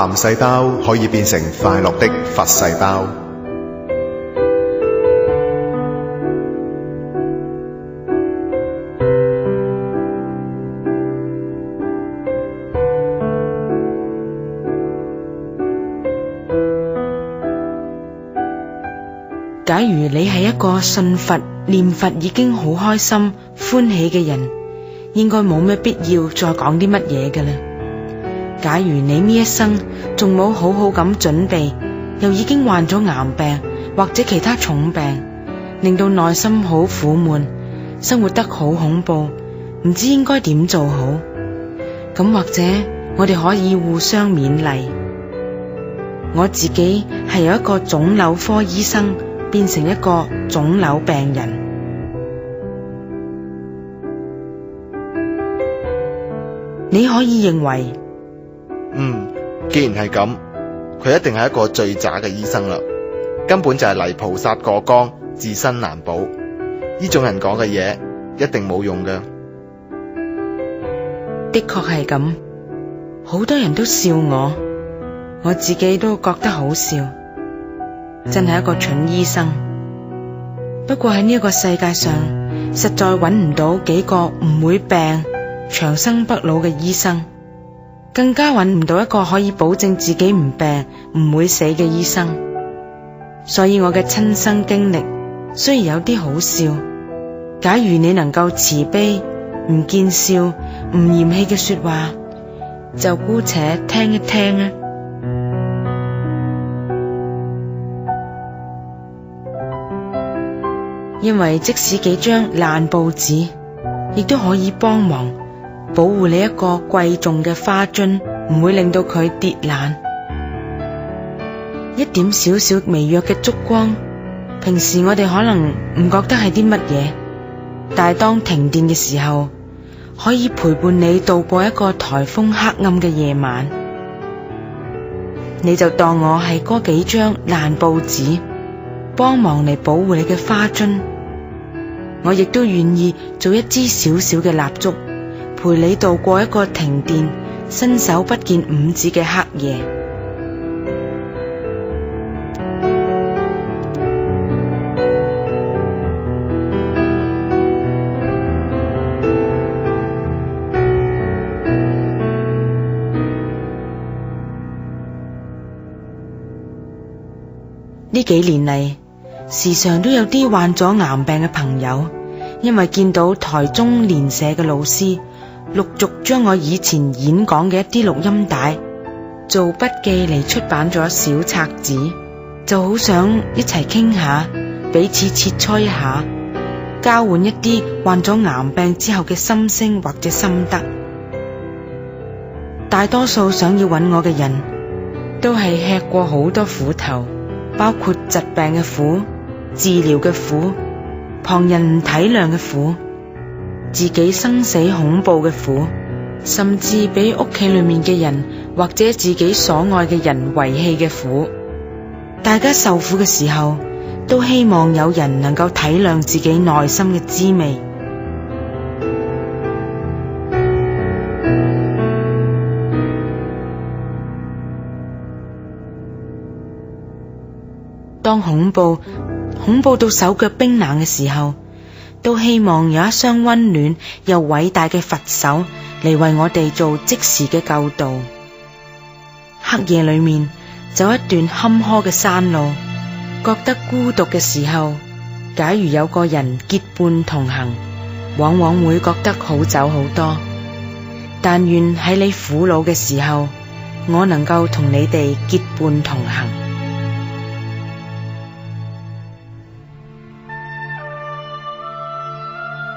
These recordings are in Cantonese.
癌細胞可以變成快樂的佛細胞。假如你係一個信佛、念佛已經好開心、歡喜嘅人，應該冇咩必要再講啲乜嘢嘅啦。假如你呢一生仲冇好好咁準備，又已經患咗癌病或者其他重病，令到內心好苦悶，生活得好恐怖，唔知應該點做好，咁或者我哋可以互相勉勵。我自己係由一個腫瘤科醫生變成一個腫瘤病人。你可以認為，既然係咁，佢一定係一個最渣嘅醫生啦，根本就係泥菩薩過江，自身難保。呢種人講嘅嘢一定冇用嘅。的確係咁，好多人都笑我自己都覺得好笑。真係一個蠢醫生。不過喺呢一個世界上，實在揾唔到幾個唔會病、長生不老嘅醫生，更加揾唔到一個可以保證自己唔病、唔會死嘅醫生。所以我嘅親身經歷雖然有啲好笑，假如你能夠慈悲、唔見笑、唔嫌棄嘅說話，就姑且聽一聽啊。因為即使幾張爛報紙，亦都可以幫忙保護你一個貴重嘅花樽，唔會令到佢跌爛。一點少少微弱嘅燭光，平時我哋可能唔覺得係啲乜嘢，但係當停電嘅時候，可以陪伴你度過一個颱風黑暗嘅夜晚。你就當我係嗰幾張爛報紙，幫忙嚟保護你嘅花樽。我亦都願意做一支小小嘅蠟燭，陪你度過一個停電、伸手不見五指嘅黑夜。呢幾年嚟，時常都有啲患咗癌病嘅朋友，因為見到台中蓮社嘅老師陸續將我以前演講嘅一啲錄音帶做筆記嚟出版咗小冊子，就好想一齊傾下，彼此切磋一下，交換一啲患咗癌病之後嘅心聲或者心得。大多數想要揾我嘅人都係吃過好多苦頭，包括疾病嘅苦、治療嘅苦、旁人唔體諒嘅苦、自己生死恐怖嘅苦，甚至俾屋企裏面嘅人或者自己所愛嘅人遺棄嘅苦。大家受苦嘅時候，都希望有人能夠體諒自己內心嘅滋味。當恐怖到手腳冰冷嘅時候，都希望有一雙溫暖又偉大嘅佛手嚟為我哋做即時嘅救度。黑夜裏面走一段坎坷嘅山路，覺得孤獨嘅時候，假如有個人結伴同行，往往會覺得好走好多。但願喺你苦惱嘅時候，我能夠同你哋結伴同行。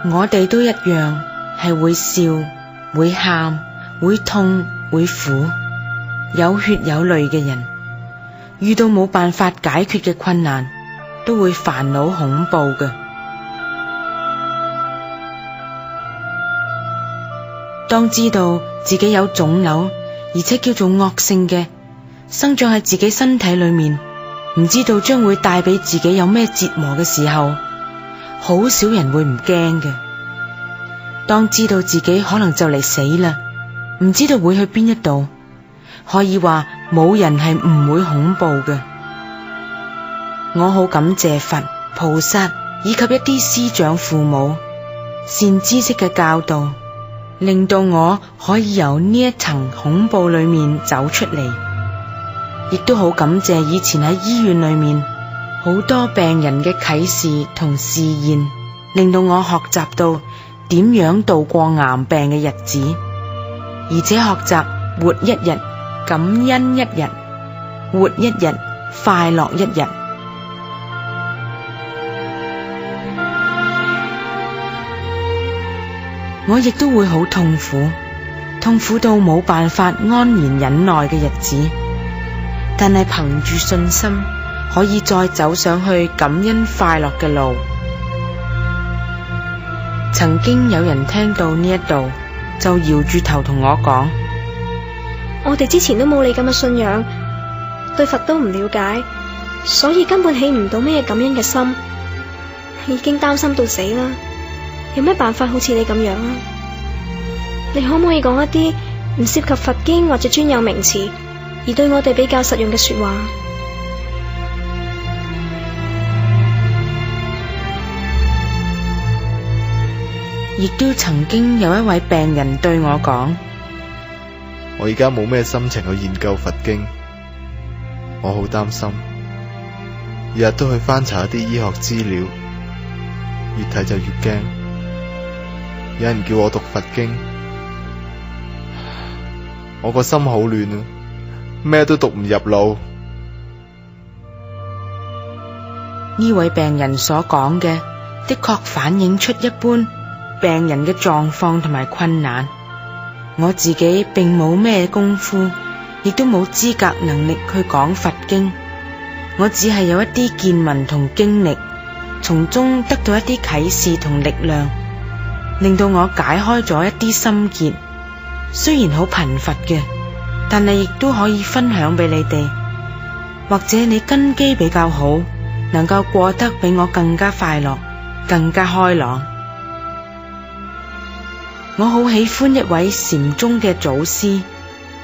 我哋都一樣係會笑、會喊、會痛、會苦，有血有淚嘅人，遇到冇辦法解決嘅困難，都會煩惱恐怖嘅。當知道自己有腫瘤，而且叫做惡性嘅，生長喺自己身體裏面，唔知道將會帶俾自己有咩折磨嘅時候，好少人會唔驚嘅。當知道自己可能就嚟死啦，唔知道會去邊一度，可以話冇人係唔會恐怖嘅。我好感謝佛、菩薩以及一啲師長父母善知識嘅教導，令到我可以由呢一層恐怖裏面走出嚟。亦都好感謝以前喺醫院裏面好多病人嘅啟示同示現，令到我學習到點樣度過癌病嘅日子，而且學習活一日感恩一日，活一日快樂一日。我亦都會好痛苦，痛苦到冇辦法安然忍耐嘅日子，但係憑住信心可以再走上去感恩快樂嘅路。曾經有人聽到呢一度就搖住頭同我講，我哋之前都冇你咁嘅信仰，對佛都唔了解，所以根本起唔到咩感恩嘅心，已經擔心到死啦。有咩辦法好似你咁樣啊？你可唔可以講一啲唔涉及佛經或者專有名詞，而對我哋比較實用嘅說話？亦都曾經有一位病人對我講，我而家冇咩心情去研究佛經，我好擔心，日日都去翻查一啲醫學資料，越睇就越驚。有人叫我讀佛經，我個心好亂啊，咩都讀唔入腦。呢位病人所講嘅，的確反映出一般病人嘅狀況同埋困難。我自己並冇咩功夫，亦都冇資格能力去講佛經，我只係有一啲見聞同經歷，從中得到一啲啟示同力量，令到我解開咗一啲心結。雖然好貧乏嘅，但係亦都可以分享俾你哋，或者你根基比較好，能夠過得比我更加快樂，更加開朗。我好喜歡一位禪宗嘅祖師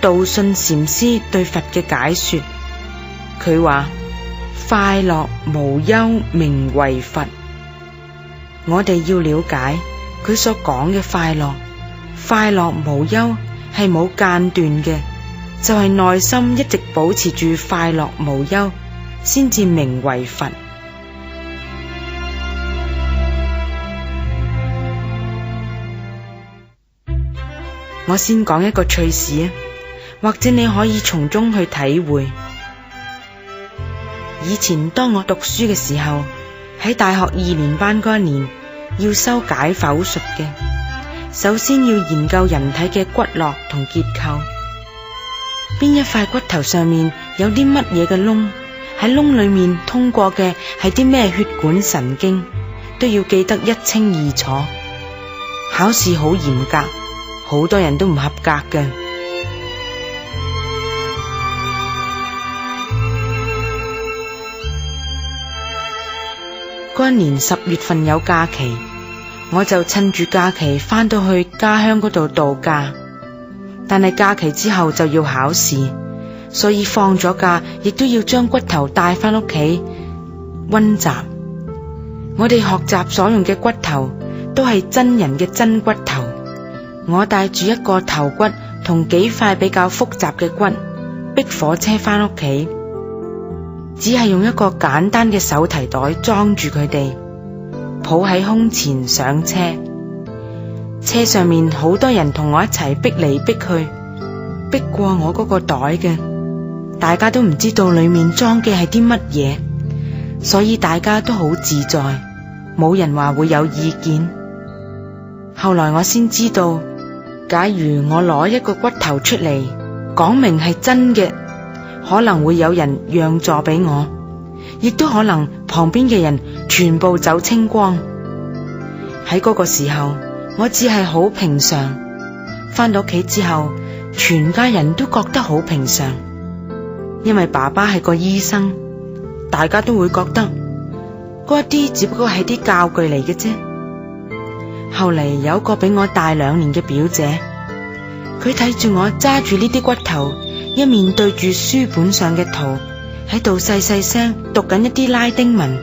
道信禪師對佛嘅解說，佢話快樂無憂名為佛。我哋要了解佢所講嘅快樂，快樂無憂係冇間斷嘅，就係內心一直保持住快樂無憂，先至名為佛。我先講一個趣事啊，或者你可以從中去體會。以前當我讀書嘅時候，喺大學2年班嗰一年要修解剖術嘅，首先要研究人體嘅骨骼同結構，邊一塊骨頭上面有啲乜嘢嘅窿，喺窿裏面通過嘅係啲咩血管神經，都要記得一清二楚。考試好嚴格，好多人都唔合格嘅。嗰年10月份有假期，我就趁住假期返到去家鄉嗰度度假。但係假期之後就要考試，所以放咗假亦都要將骨頭帶返屋企溫習。我哋學習所用嘅骨頭都係真人嘅真骨頭。我帶住一個頭骨同幾塊比較複雜嘅骨，逼火車返屋企，只係用一個簡單嘅手提袋裝住佢哋，抱喺胸前上車。車上面好多人同我一齊逼嚟逼去，逼過我嗰個袋嘅，大家都唔知道裏面裝嘅係啲乜嘢，所以大家都好自在，冇人話會有意見。後來我先知道，假如我攞一個骨頭出嚟，講明係真嘅，可能會有人讓座俾我，亦都可能旁邊嘅人全部走清光。喺嗰個時候，我只係好平常。返到屋企之後，全家人都覺得好平常，因為爸爸係個醫生，大家都會覺得嗰啲只不過係啲教具嚟嘅啫。後嚟有個比我大2年嘅表姐，佢睇住我揸住呢啲骨頭，一面對住書本上嘅圖，喺度細細聲讀緊一啲拉丁文。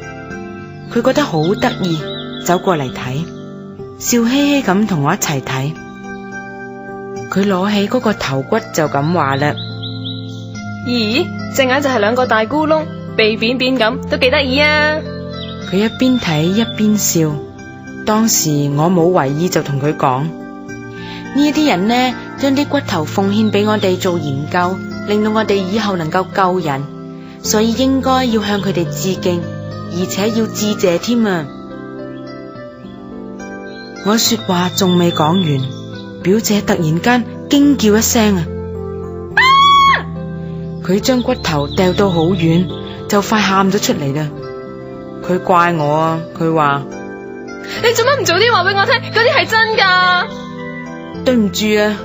佢覺得好得意，走過嚟睇，笑嘻嘻咁同我一齊睇。佢攞起嗰個頭骨就咁話啦：咦，隻眼就係兩個大咕窿，鼻扁扁咁，都幾得意啊！佢一邊睇一邊笑。當時我冇為意，就同佢講：呢啲人呢，將啲骨頭奉獻俾我哋做研究，令到我哋以後能夠救人，所以應該要向佢哋致敬，而且要致謝添啊！我說話仲未講完，表姐突然間驚叫一聲啊！佢將骨頭掉到好遠，就快喊咗出嚟啦。佢怪我啊，佢話：你做乜唔早啲話俾我聽？嗰啲係真噶。對唔住啊。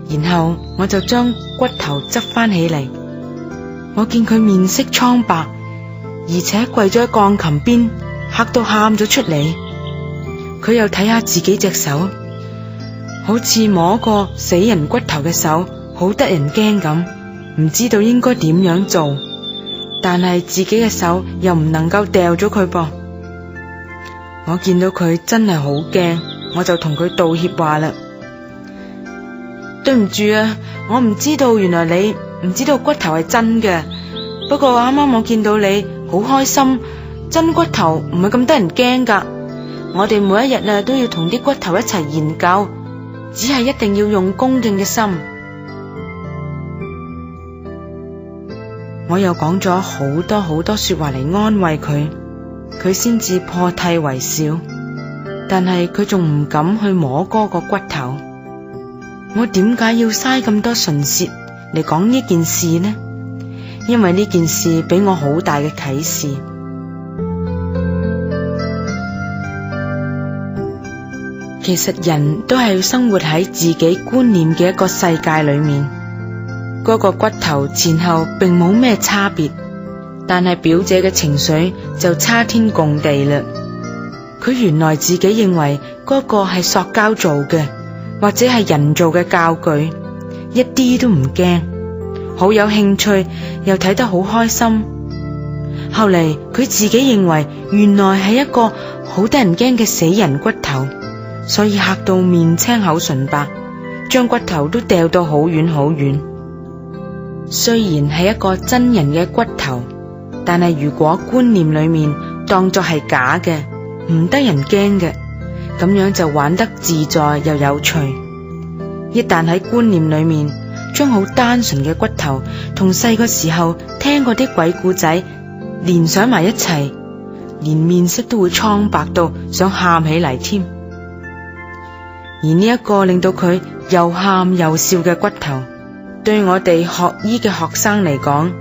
然後我就將骨頭執翻起嚟，我見佢面色蒼白，而且跪咗喺鋼琴邊，嚇到喊咗出嚟。佢又睇下自己隻手，好似摸個死人骨頭嘅手，好得人驚咁，唔知道應該點樣做，但係自己嘅手又唔能夠掉咗佢噃。我見到佢真係好驚，我就同佢道歉話啦：對唔住啊，我唔知道原來你唔知道骨頭係真嘅，不過啱啱我見到你好開心，真骨頭唔係咁得人驚噶。我哋每一日啊都要同啲骨頭一齊研究，只係一定要用恭敬嘅心。我又講咗好多說話嚟安慰佢，佢先至破涕為笑，但係佢仲唔敢去摸嗰個骨頭。我點解要嘥咁多唇舌嚟講呢件事呢？因為呢件事俾我好大嘅啟示。其實人都係要生活喺自己觀念嘅一個世界裏面，嗰個骨頭前後並冇咩差別，但係表姐嘅情緒就差天共地啦。佢原來自己認為嗰個係塑膠做嘅，或者係人造嘅教具，一啲都唔驚，好有興趣，又睇得好開心。後嚟佢自己認為原來係一個好得人驚嘅死人骨頭，所以嚇到面青口唇白，將骨頭都掉到好遠好遠。雖然係一個真人嘅骨頭，但係如果觀念裏面當作係假嘅，唔得人驚嘅，咁樣就玩得自在又有趣。一旦喺觀念裏面將好單純嘅骨頭同細個時候聽過啲鬼故仔連想埋一齊，連面色都會蒼白到想喊起嚟添。而呢一個令到佢又喊又笑嘅骨頭，對我哋學醫嘅學生嚟講，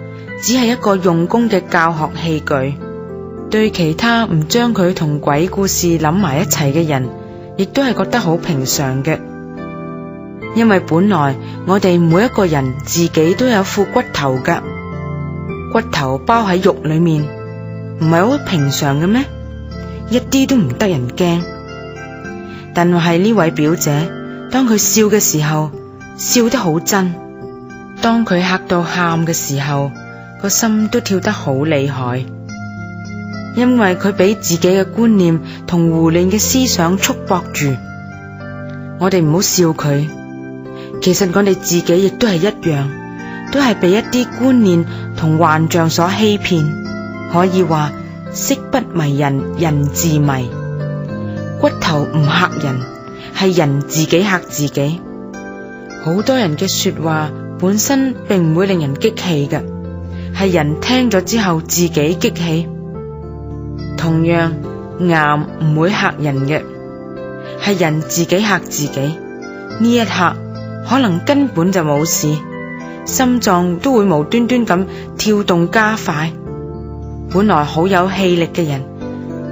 只係一個用功嘅教學器具。對其他唔將佢同鬼故事諗埋一齊嘅人，亦都係覺得好平常嘅。因為本來我哋每一個人自己都有副骨頭噶，骨頭包喺肉裏面，唔係好平常嘅咩？一啲都唔得人驚。但係呢位表姐，當佢笑嘅時候，笑得好真；當佢嚇到喊嘅時候，個心都跳得好厲害。因為佢俾自己嘅觀念同胡亂嘅思想束縛住。我哋唔好笑佢，其實我哋自己亦都係一樣，都係被一啲觀念同幻象所欺騙。可以話色不迷人，人自迷。骨頭唔嚇人，係人自己嚇自己。好多人嘅說話本身並唔會令人激氣嘅，係人聽咗之後自己激氣。同樣，癌唔會嚇人嘅，係人自己嚇自己。呢一刻可能根本就冇事，心臟都會無端端咁跳動加快。本來好有氣力嘅人，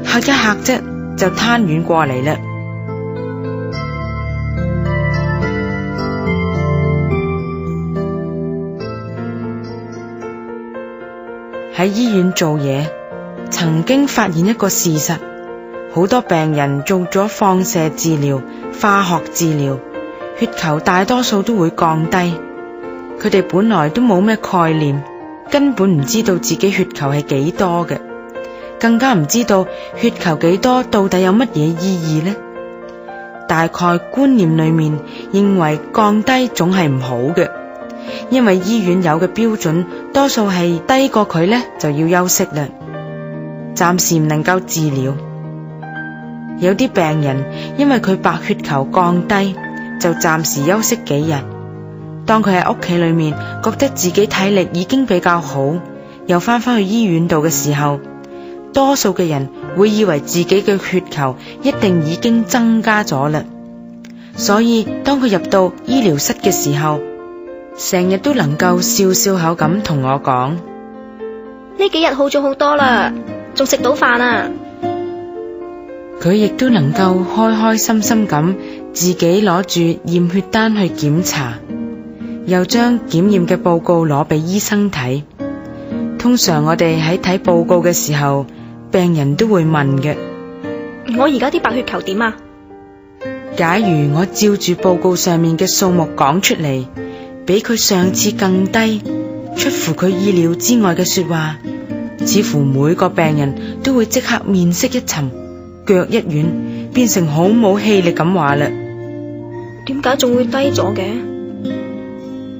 嚇一嚇啫就癱軟過嚟啦。喺醫院做嘢，曾經發現一個事實，好多病人做咗放射治療、化學治療、血球大多數都會降低。佢哋本來都冇咩概念，根本唔知道自己血球係幾多嘅，更加唔知道血球幾多到底有乜嘢意義呢？大概觀念裏面認為降低總係唔好嘅，因為醫院有嘅標準多數係低過佢呢就要休息啦，暫時唔能夠治療。有啲病人因為佢白血球降低，就暫時休息幾日。當佢喺屋企裏面覺得自己體力已經比較好，又翻去醫院度嘅時候，多數嘅人會以為自己嘅血球一定已經增加咗啦。所以當佢入到醫療室嘅時候，成日都能夠笑笑口咁同我講：呢幾日好咗好多啦，仲食到飯啊！佢亦都能夠開開心心咁自己攞住驗血單去檢查，又將檢驗嘅報告攞俾醫生睇。通常我哋喺睇報告嘅時候，病人都會問嘅：我而家啲白血球點啊？假如我照住報告上面嘅數目講出嚟，比佢上次更低，出乎佢意料之外嘅說話，似乎每個病人都會即刻面色一沉，腳一軟，變成好冇氣力咁話啦。點解仲會低咗嘅？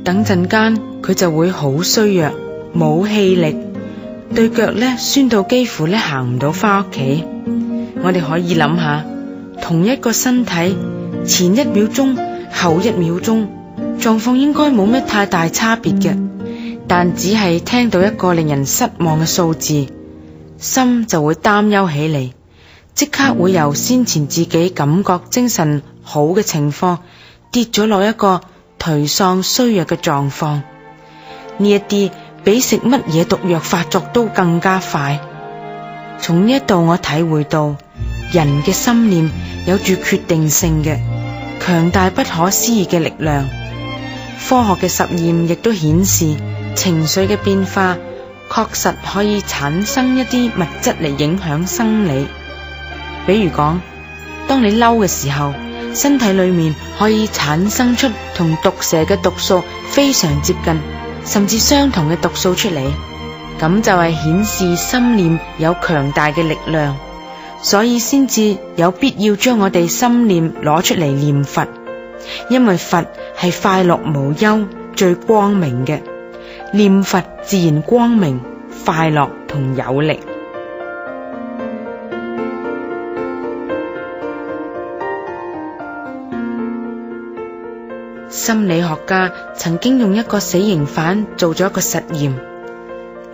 等陣間佢就會好衰弱，冇氣力，對腳咧酸到幾乎咧行唔到翻屋企。我哋可以諗下，同一個身體，前一秒鐘後一秒鐘狀況應該冇咩太大差別嘅，但只係聽到一個令人失望嘅數字，心就會擔憂起嚟，即刻會由先前自己感覺精神好嘅情況跌咗落一個頹喪衰弱嘅狀況。呢一啲比食乜嘢毒藥發作都更加快。從呢一度我體會到人嘅心念有住決定性嘅強大不可思議嘅力量。科學嘅實驗亦都顯示，情緒嘅變化確實可以產生一啲物質嚟影響生理。比如講，當你嬲嘅時候，身體裏面可以產生出同毒蛇嘅毒素非常接近，甚至相同嘅毒素出嚟，咁就係顯示心念有強大嘅力量，所以先至有必要將我哋心念攞出嚟念佛，因為佛係快樂無憂、最光明嘅，念佛自然光明、快樂同有力。心理學家曾經用一個死刑犯做咗一個實驗，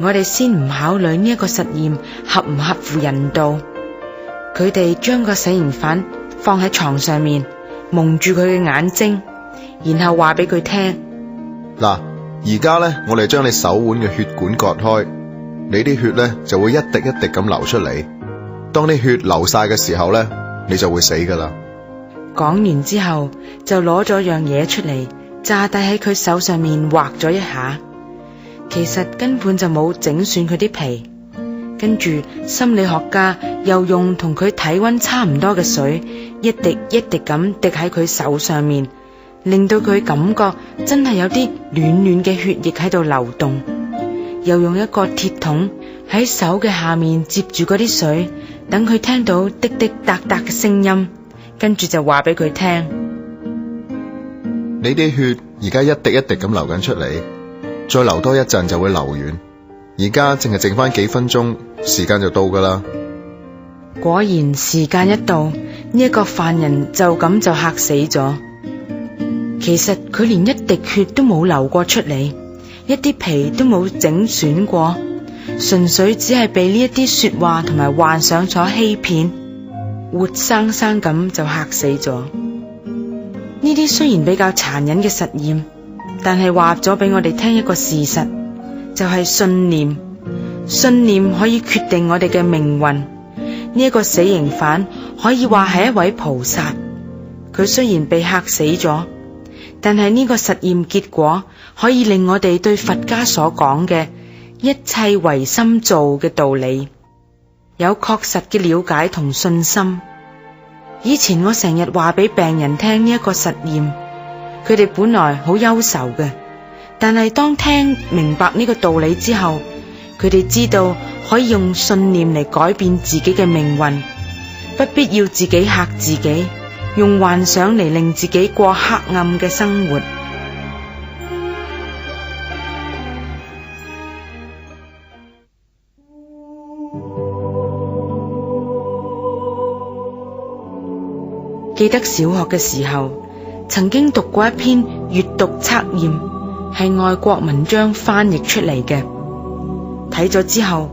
我哋先唔考慮呢一個實驗合唔合乎人道。佢哋將個死刑犯放喺床上面，蒙住佢嘅眼睛，然後話俾佢聽：嗱，而家咧，我哋將你手腕嘅血管割開，你啲血咧就會一滴一滴咁流出嚟。當啲血流晒嘅時候咧，你就會死噶啦。講完之後，就攞咗樣嘢出嚟，炸低喺佢手上面劃咗一下，其實根本就冇整損佢啲皮。跟住心理學家又用同佢體溫差唔多嘅水，一滴一滴咁滴喺佢手上面，令到佢感覺真係有啲暖暖嘅血液喺度流動。又用一個鐵桶喺手嘅下面接住嗰啲水，等佢聽到滴滴答答嘅聲音。跟住就話俾佢聽：你啲血而家一滴一滴咁流緊出嚟，再流多一陣就會流完。而家淨係剩翻幾分鐘，時間就到噶啦。果然時間一到，呢一個犯人就咁就嚇死咗。其實佢連一滴血都冇流過出嚟，一啲皮都冇整損過，純粹只係被呢一啲說話同埋幻想所欺騙。活生生咁就嚇死咗。呢啲雖然比較殘忍嘅實驗，但係話咗俾我哋聽一個事實，就係信念。信念可以決定我哋嘅命運。呢一個死刑犯可以話係一位菩薩。佢雖然被嚇死咗，但係呢個實驗結果可以令我哋對佛家所講嘅一切唯心造嘅道理有確實嘅了解同信心。以前我成日話俾病人聽呢一個實驗，佢哋本來好憂愁嘅，但係當聽明白呢個道理之後，佢哋知道可以用信念嚟改變自己嘅命運，不必要自己嚇自己，用幻想嚟令自己過黑暗嘅生活。記得小學嘅時候，曾經讀過一篇閱讀測驗，係外國文章翻譯出嚟嘅。睇咗之後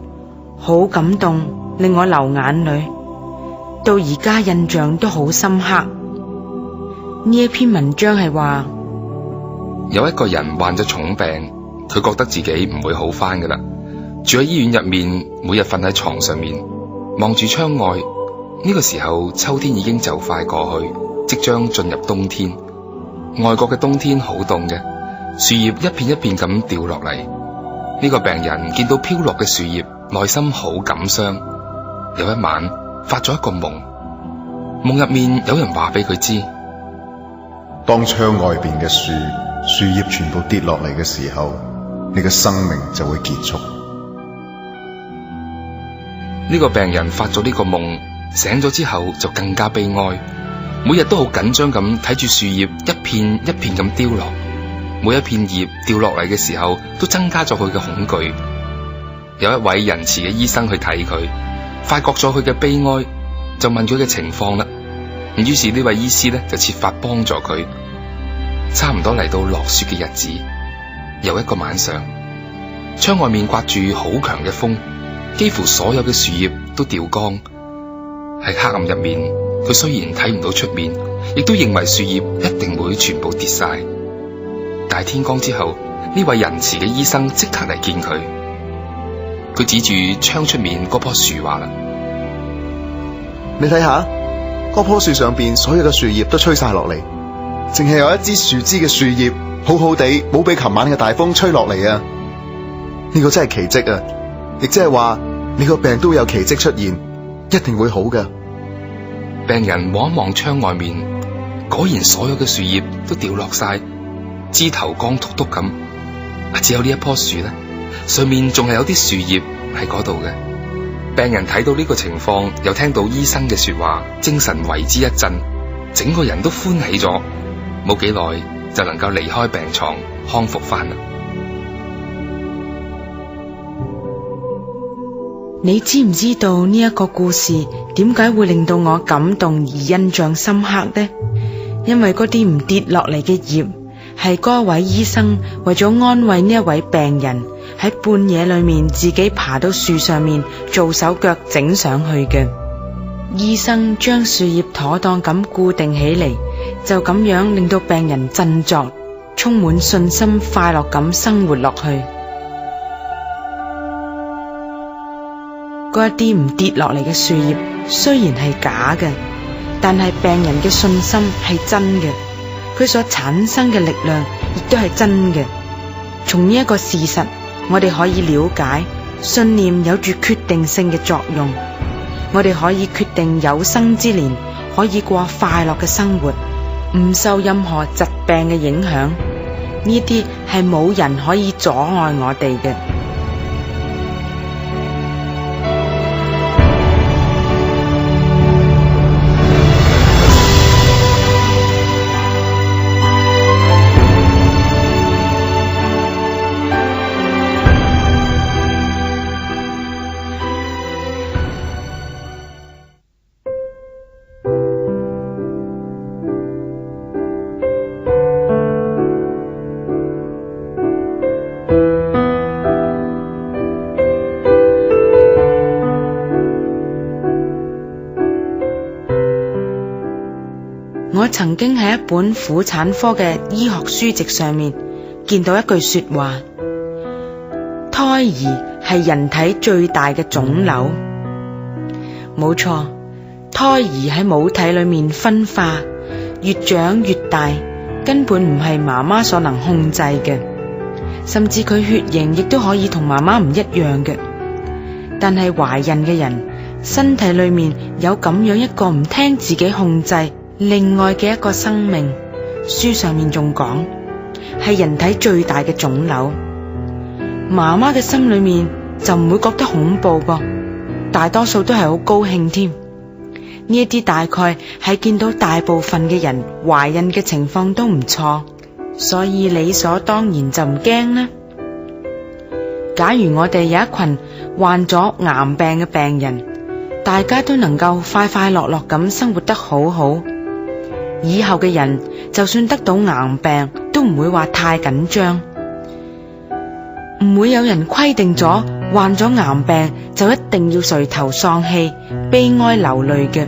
好感動，令我流眼淚，到而家印象都好深刻。呢一篇文章係話，有一個人患咗重病，佢覺得自己唔會好返㗎喇，住喺醫院入面，每日瞓喺床上面，望住窗外。呢個時候秋天已經就快過去，即將進入冬天。外國嘅冬天好凍嘅，樹葉一片一片咁掉落嚟。呢個病人見到飄落嘅樹葉，內心好感傷。有一晚發咗一個夢，夢入面有人話俾佢知，當窗外邊嘅樹葉全部跌落嚟嘅時候，你嘅生命就會結束。呢個病人發咗呢個夢，醒咗之後就更加悲哀，每日都好緊張咁睇住樹葉一片一片咁凋落，每一片葉掉落嚟嘅時候都增加咗佢嘅恐懼。有一位仁慈嘅醫生去睇佢，發覺咗佢嘅悲哀，就問佢嘅情況啦。於是呢位醫師呢就設法幫助佢。差唔多嚟到落雪嘅日子，有一個晚上，窗外面颳住好強嘅風，幾乎所有嘅樹葉都掉光。喺黑暗入面，佢雖然睇唔到出面，亦都認為樹葉一定會全部跌晒。但係天光之後，呢位仁慈嘅醫生即刻嚟見佢。佢指住窗出面嗰棵樹話啦：你睇下，嗰棵樹上邊所有嘅樹葉都吹晒落嚟，淨係有一支樹枝嘅樹葉好好地冇俾琴晚嘅大風吹落嚟啊！呢個真係奇蹟啊！亦即係話你個病都會有奇蹟出現，一定會好㗎。病人望一望窗外面，果然所有嘅樹葉都掉落晒，枝頭光禿禿咁，只有呢一棵樹咧，上面仲係有啲樹葉喺嗰度嘅。病人睇到呢個情況，又聽到醫生嘅說話，精神為之一振，整個人都歡喜咗，冇幾耐就能夠離開病床，康復翻啦。你知唔知道呢一個故事點解會令到我感動而印象深刻呢？因為嗰啲唔跌落嚟嘅葉，係嗰位醫生為咗安慰呢一位病人，喺半夜裏面自己爬到樹上面做手腳整上去嘅。醫生將樹葉妥當咁固定起嚟，就咁樣令到病人振作，充滿信心、快樂咁生活落去。嗰一啲唔跌落嚟嘅樹葉雖然係假嘅，但係病人嘅信心係真嘅，佢所產生嘅力量亦都係真嘅。從呢一個事實，我哋可以了解信念有住決定性嘅作用。我哋可以決定有生之年可以過快樂嘅生活，唔受任何疾病嘅影響。呢啲係冇人可以阻礙我哋嘅。我曾經喺一本婦產科嘅醫學書籍上面見到一句說話：胎兒係人體最大嘅腫瘤。冇錯，胎兒喺母體裏面分化，越長越大，根本唔係媽媽所能控制嘅，甚至佢血型亦都可以同媽媽唔一樣嘅。但係懷孕嘅人身體裏面有咁樣一個唔聽自己控制另外嘅一個生命，書上面仲講係人體最大嘅腫瘤。媽媽嘅心裏面就唔會覺得恐怖噃，大多數都係好高興添。呢一啲大概係見到大部分嘅人懷孕嘅情況都唔錯，所以理所當然就唔驚啦。假如我哋有一群患咗癌病嘅病人，大家都能夠快快樂樂咁生活得好好，以後嘅人就算得到癌病都唔會話太緊張，唔會有人規定咗患咗癌病就一定要垂頭喪氣、悲哀流淚嘅。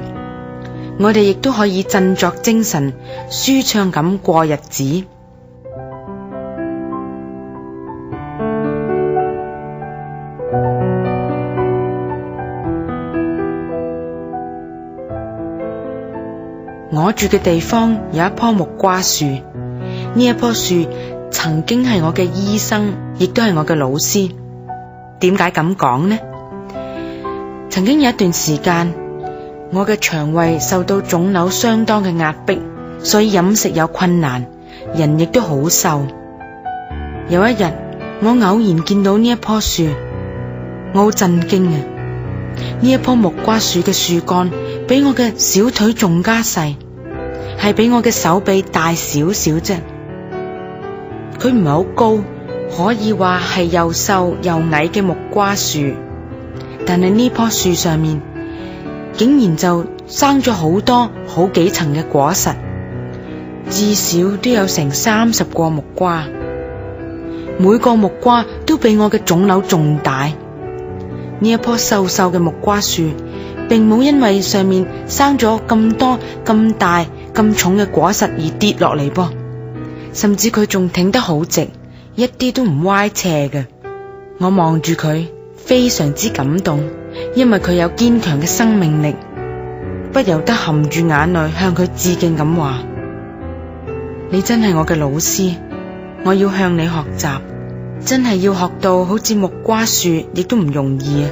我哋亦都可以振作精神、舒暢咁過日子。我住嘅地方有一棵木瓜樹，呢一棵樹曾經係我嘅醫生，亦都係我嘅老師。點解咁講呢？曾經有一段時間，我嘅腸胃受到腫瘤相當嘅壓迫，所以飲食有困難，人亦都好瘦。有一日，我偶然見到呢一棵樹，我好震驚啊！呢一棵木瓜樹嘅樹幹比我嘅小腿仲加細，係比我嘅手臂大少少啫。佢唔係好高，可以話係又瘦又矮嘅木瓜樹，但係呢棵樹上面竟然就生咗好多好幾層嘅果實，至少都有成30個木瓜，每個木瓜都比我嘅腫瘤仲大。呢一棵瘦瘦嘅木瓜樹並冇因為上面生咗咁多咁大咁重嘅果實而跌落嚟噃，甚至佢仲挺得好直，一啲都唔歪斜嘅。我望住佢非常之感動，因為佢有堅強嘅生命力，不由得含住眼淚向佢致敬咁話：你真係我嘅老師，我要向你學習。真係要學到好似木瓜樹亦都唔容易啊！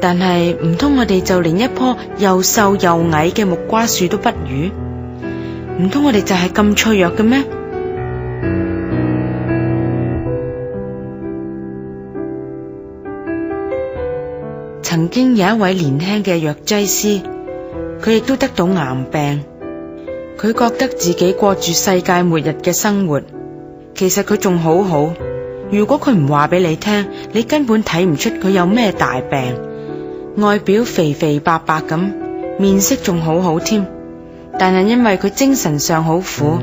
但係唔通我哋就連一棵又瘦又矮嘅木瓜樹都不如？唔通我哋就係咁脆弱嘅咩？曾經有一位年輕嘅藥劑師，佢亦都得到癌病，佢覺得自己過住世界末日嘅生活。其實佢仲好好，如果佢唔話俾你聽，你根本睇唔出佢有咩大病。外表肥肥白白咁，面色仲好好添，但係因為佢精神上好苦，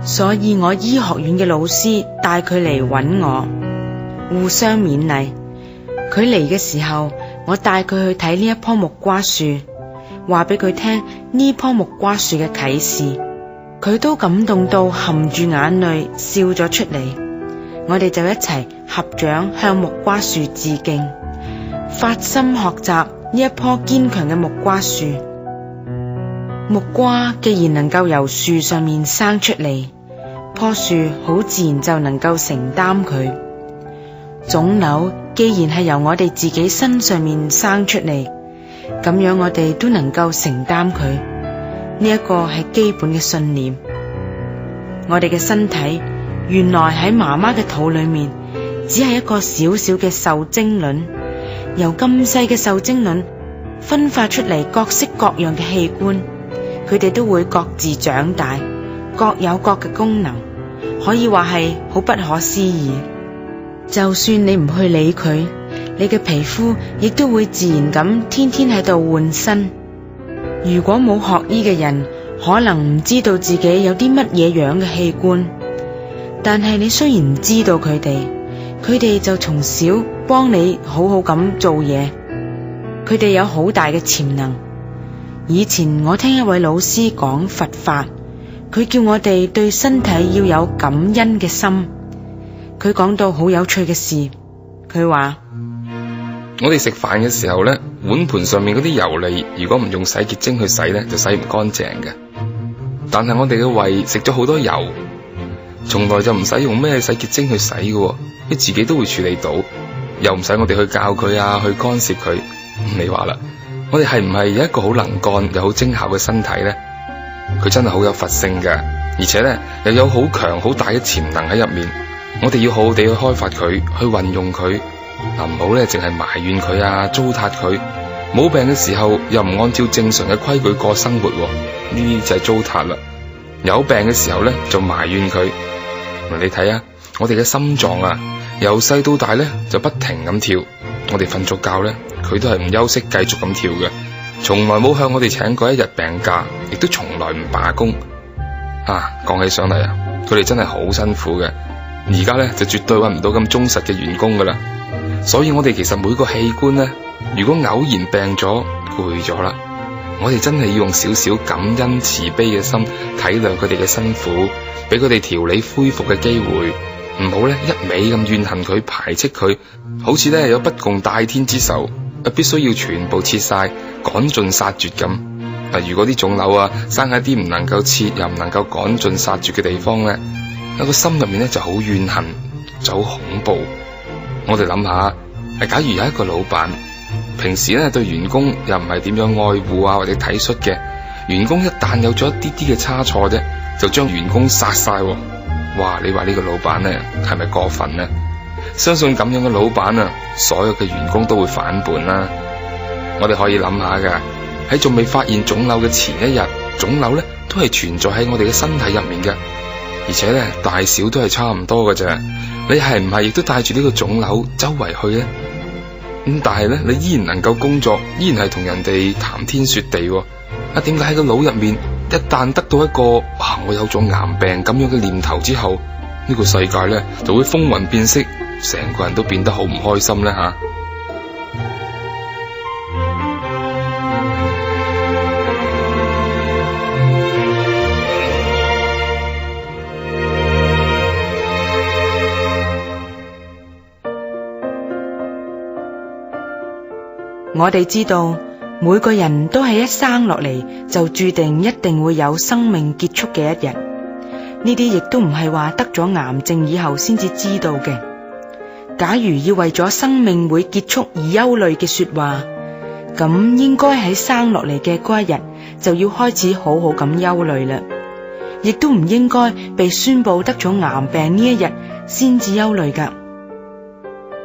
所以我醫學院嘅老師帶佢嚟揾我，互相勉勵。佢嚟嘅時候，我帶佢去睇呢一棵木瓜樹，話俾佢聽呢棵木瓜樹嘅啟示，佢都感動到含住眼淚笑咗出嚟。我哋就一齊合掌向木瓜樹致敬，發心學習呢一棵堅強嘅木瓜樹。木瓜既然能夠由樹上面生出嚟，棵樹好自然就能夠承擔佢。腫瘤既然係由我哋自己身上面生出嚟，咁樣我哋都能夠承擔佢。呢一個係基本嘅信念。我哋嘅身體原來喺媽媽嘅肚裏面，只係一個小小嘅受精卵，由咁細嘅受精卵分化出嚟各式各樣嘅器官，佢哋都會各自長大，各有各嘅功能，可以話係好不可思議。就算你唔去理佢，你嘅皮膚亦都會自然咁天天喺度換新。如果冇學醫嘅人，可能唔知道自己有啲乜嘢樣嘅器官，但係你雖然唔知道佢哋就從小幫你好好咁做嘢，佢哋有好大嘅潛能。以前我聽一位老師講佛法，佢叫我哋對身體要有感恩嘅心。佢講到好有趣嘅事，佢話：我哋食飯嘅時候呢，碗盤上面嗰啲油膩，如果唔用洗潔精去洗呢，就洗唔乾淨嘅。但係我哋嘅胃食咗好多油，從來就唔使用咩洗潔精去洗嘅，佢自己都會處理到，又唔使我哋去教佢啊，去干涉佢。你話啦，我哋係唔係有一個好能幹又好精巧嘅身體呢？佢真係好有佛性嘅，而且咧又有好強好大嘅潛能喺入面，我哋要好好地去開發佢，去運用佢，唔好咧淨係埋怨佢啊，糟蹋佢。冇病嘅時候又唔按照正常嘅規矩過生活，呢啲就係糟蹋啦。有病嘅時候咧就埋怨佢。你睇啊，我哋嘅心臟啊，由細到大咧就不停咁跳，我哋瞓咗覺咧，佢都係唔休息繼續咁跳嘅，從來冇向我哋請過一日病假，亦都從來唔罷工。講起上嚟啊，佢哋真係好辛苦嘅。而家咧就絕對揾唔到咁忠實嘅員工噶啦，所以我哋其實每個器官咧，如果偶然病咗、攰咗啦，我哋真係要用少少感恩慈悲嘅心體諒佢哋嘅辛苦，俾佢哋調理恢復嘅機會，唔好咧一味咁怨恨佢、排斥佢，好似咧有不共戴天之仇，必須要全部切晒、趕盡殺絕咁。如果啲腫瘤啊生喺啲唔能夠切又唔能夠趕盡殺絕嘅地方咧，個心入面咧就好怨恨，就好恐怖。我哋諗下，假如有一個老闆，平時咧對員工又唔係點樣愛護啊或者體恤嘅，員工一旦有咗一啲啲嘅差錯啫，就將員工殺晒。哇！你話呢個老闆咧係咪過分呢？相信咁樣嘅老闆啊，所有嘅員工都會反叛啦。我哋可以諗下噶，喺仲未發現腫瘤嘅前一日，腫瘤咧都係存在喺我哋嘅身體入面嘅，而且咧大小都係差唔多嘅啫。你係唔係亦都帶住呢個腫瘤周圍去咧？但係咧你依然能夠工作，依然係同人哋談天說地。點解喺個腦入面一旦得到一個我有咗癌病咁樣嘅念頭之後，呢個世界咧就會風雲變色，成個人都變得好唔開心咧吓。我哋知道每個人都係一生落嚟就注定一定會有生命結束嘅一日，呢啲亦都唔係話得咗癌症以後先至知道嘅。假如要為咗生命會結束而憂慮嘅說話，咁應該喺生落嚟嘅嗰一日就要開始好好咁憂慮啦，亦都唔應該被宣布得咗癌病呢一日先至憂慮噶。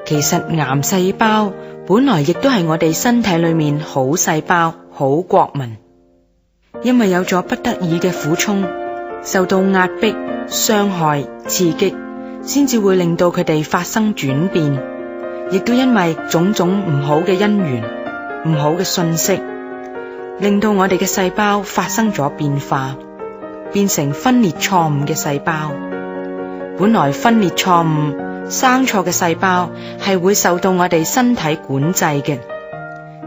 其實癌細胞本來亦都係我哋身體裏面好細胞、好國民，因為有咗不得已嘅苦衷，受到壓迫、傷害、刺激，先至會令到佢哋發生轉變，亦都因為種種唔好嘅因緣、唔好嘅信息，令到我哋嘅細胞發生咗變化，變成分裂錯誤嘅細胞。本來分裂錯誤、生錯嘅細胞係會受到我哋身體管制嘅，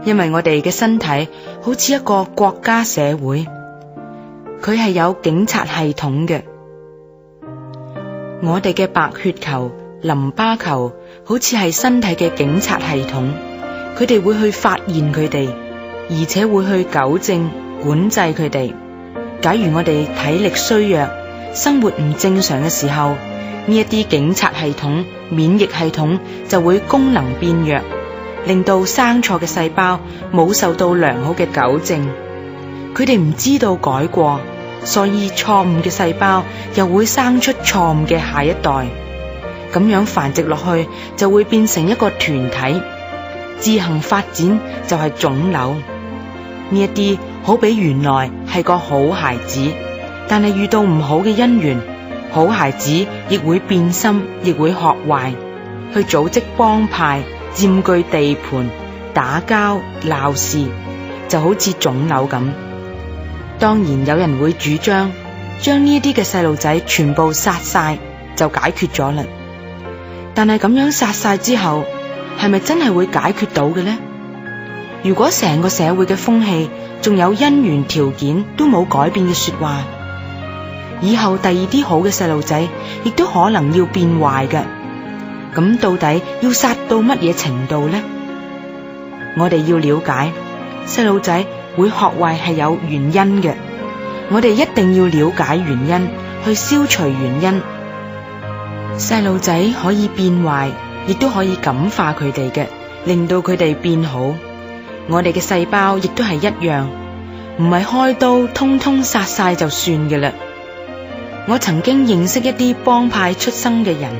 因為我哋嘅身體好似一個國家社會，佢係有警察系統嘅。我哋嘅白血球、淋巴球好似係身體嘅警察系統，佢哋會去發現佢哋，而且會去糾正、管制佢哋。假如我哋體力衰弱、生活唔正常嘅時候，呢一啲警察系統、免疫系統就會功能變弱，令到生錯嘅細胞冇受到良好嘅糾正，佢哋唔知道改過，所以錯誤嘅細胞又會生出錯誤嘅下一代，咁樣繁殖落去就會變成一個團體，自行發展就係腫瘤。呢一啲好比原來係個好孩子，但係遇到唔好嘅因緣，好孩子亦會變心，亦會學壞，去組織幫派，佔據地盤，打交鬧事，就好似腫瘤咁。當然有人會主張將呢啲嘅細路仔全部殺晒就解決咗啦，但係咁樣殺晒之後，係咪真係會解決到嘅呢？如果成個社會嘅風氣仲有因緣條件都冇改變嘅說話，以後第二啲好嘅細路仔亦都可能要變壞嘅。咁到底要殺到乜嘢程度呢？我哋要了解，細路仔會學壞係有原因嘅，我哋一定要了解原因，去消除原因。細路仔可以變壞，亦都可以感化佢哋嘅，令到佢哋變好。我哋嘅細胞亦都係一樣，唔係開刀通通殺晒就算嘅啦。我曾經認識一啲幫派出身嘅人，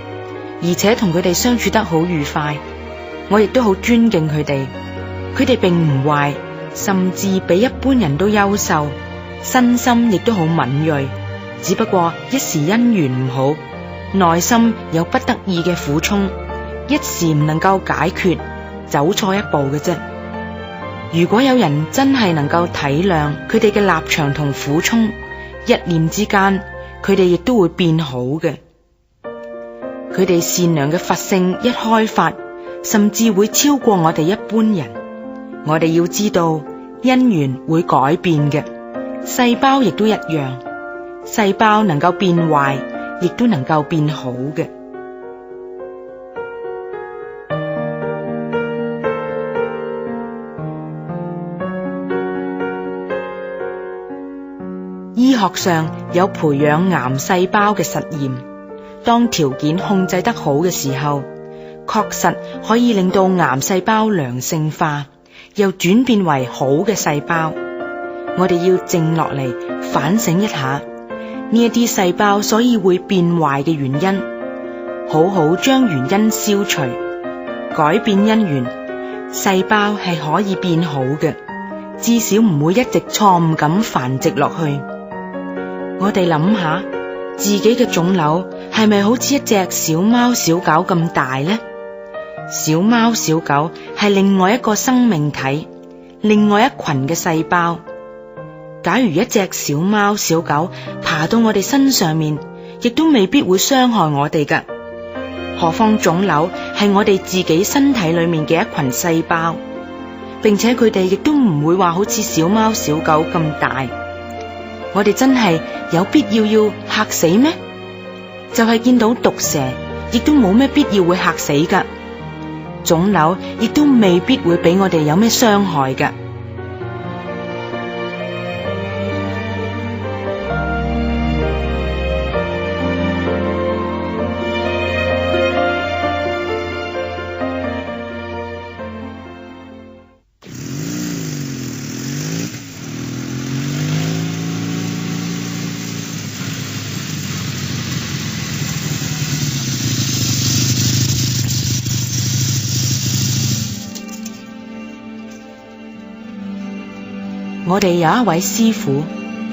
而且同佢哋相處得好愉快，我亦都好尊敬佢哋。佢哋並唔壞，甚至比一般人都優秀，身心亦都好敏銳，只不過一時因緣唔好，內心有不得已嘅苦衷，一時唔能夠解決，走錯一步嘅啫。如果有人真係能夠體諒佢哋嘅立場同苦衷，一念之間，佢哋亦都會變好嘅。佢哋善良嘅佛性一開發，甚至會超過我哋一般人。我哋要知道，因緣會改變嘅，細胞亦都一樣。細胞能夠變壞，亦都能夠變好嘅。醫學上有培養癌細胞嘅實驗，當條件控制得好嘅時候，確實可以令到癌細胞良性化，又轉變為好嘅細胞。我哋要靜落嚟反省一下呢一啲細胞所以會變壞嘅原因，好好將原因消除，改變因緣，細胞係可以變好嘅，至少唔會一直錯誤咁繁殖落去。我哋諗下，自己嘅腫瘤係咪好似一隻小貓小狗咁大呢？小貓小狗係另外一個生命體，另外一群嘅細胞。假如一隻小貓小狗爬到我哋身上面，亦都未必會傷害我哋㗎。何況腫瘤係我哋自己身體裏面嘅一群細胞，並且佢哋亦都唔會話好似小貓小狗咁大。我哋真係有必要嚇死咩？就係見到毒蛇，亦都冇咩必要會嚇死㗎。腫瘤亦都未必會俾我哋有咩傷害㗎。我哋有一位師傅，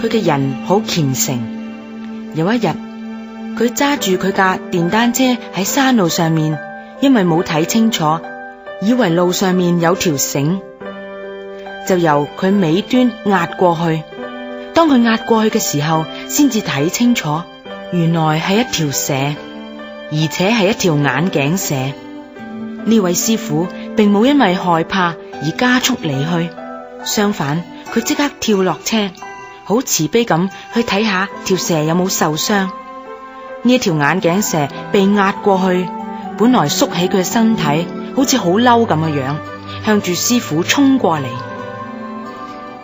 佢嘅人好虔誠。有一日，佢揸住佢架電單車喺山路上面，因為冇睇清楚，以為路上面有條繩，就由佢尾端壓過去。當佢壓過去嘅時候，先至睇清楚，原來係一條蛇，而且係一條眼鏡蛇。呢位師傅並冇因為害怕而加速離去，相反，佢即刻跳落車，好慈悲咁去睇下條蛇有冇受傷。呢一條眼鏡蛇被壓過去，本來縮起佢嘅身體，好似好嬲咁嘅樣，向住師傅衝過嚟。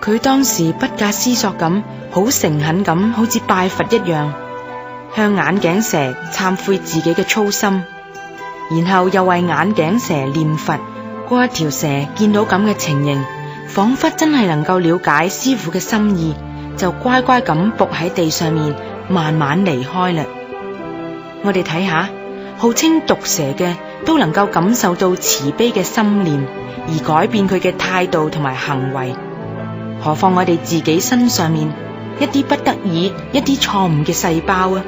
佢當時不假思索咁，好誠懇咁，好似拜佛一樣，向眼鏡蛇懺悔自己嘅粗心，然後又為眼鏡蛇念佛。嗰一條蛇見到咁嘅情形，仿佛真係能夠了解師傅嘅心意，就乖乖咁伏喺地上面，慢慢離開啦。我哋睇下，號稱毒蛇嘅都能夠感受到慈悲嘅心念，而改變佢嘅態度同埋行為，何況我哋自己身上面一啲不得已、一啲錯誤嘅細胞啊！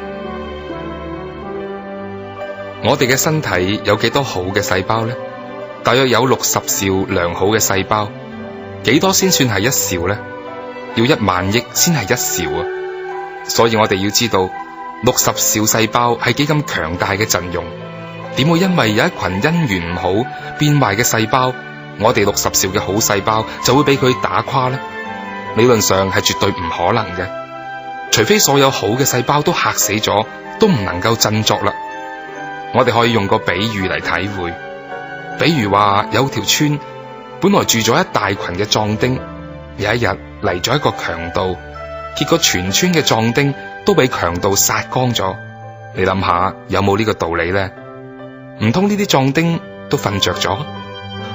我哋嘅身體有幾多好嘅細胞呢？大約有60兆良好嘅細胞。幾多先算係一兆呢？要1萬億先係一兆啊！所以我哋要知道60兆細胞係幾咁強大嘅陣容，點會因為有一群因緣唔好變壞嘅細胞，我哋60兆嘅好細胞就會俾佢打垮呢？理論上係絕對唔可能嘅，除非所有好嘅細胞都嚇死咗，都唔能夠振作啦。我哋可以用個比喻嚟體會，比如話有條村本來住咗一大群嘅壯丁，有一日嚟咗一個強盜，結果全村嘅壯丁都俾強盜殺光咗。你諗下有冇呢個道理呢？唔通呢啲壯丁都瞓着咗，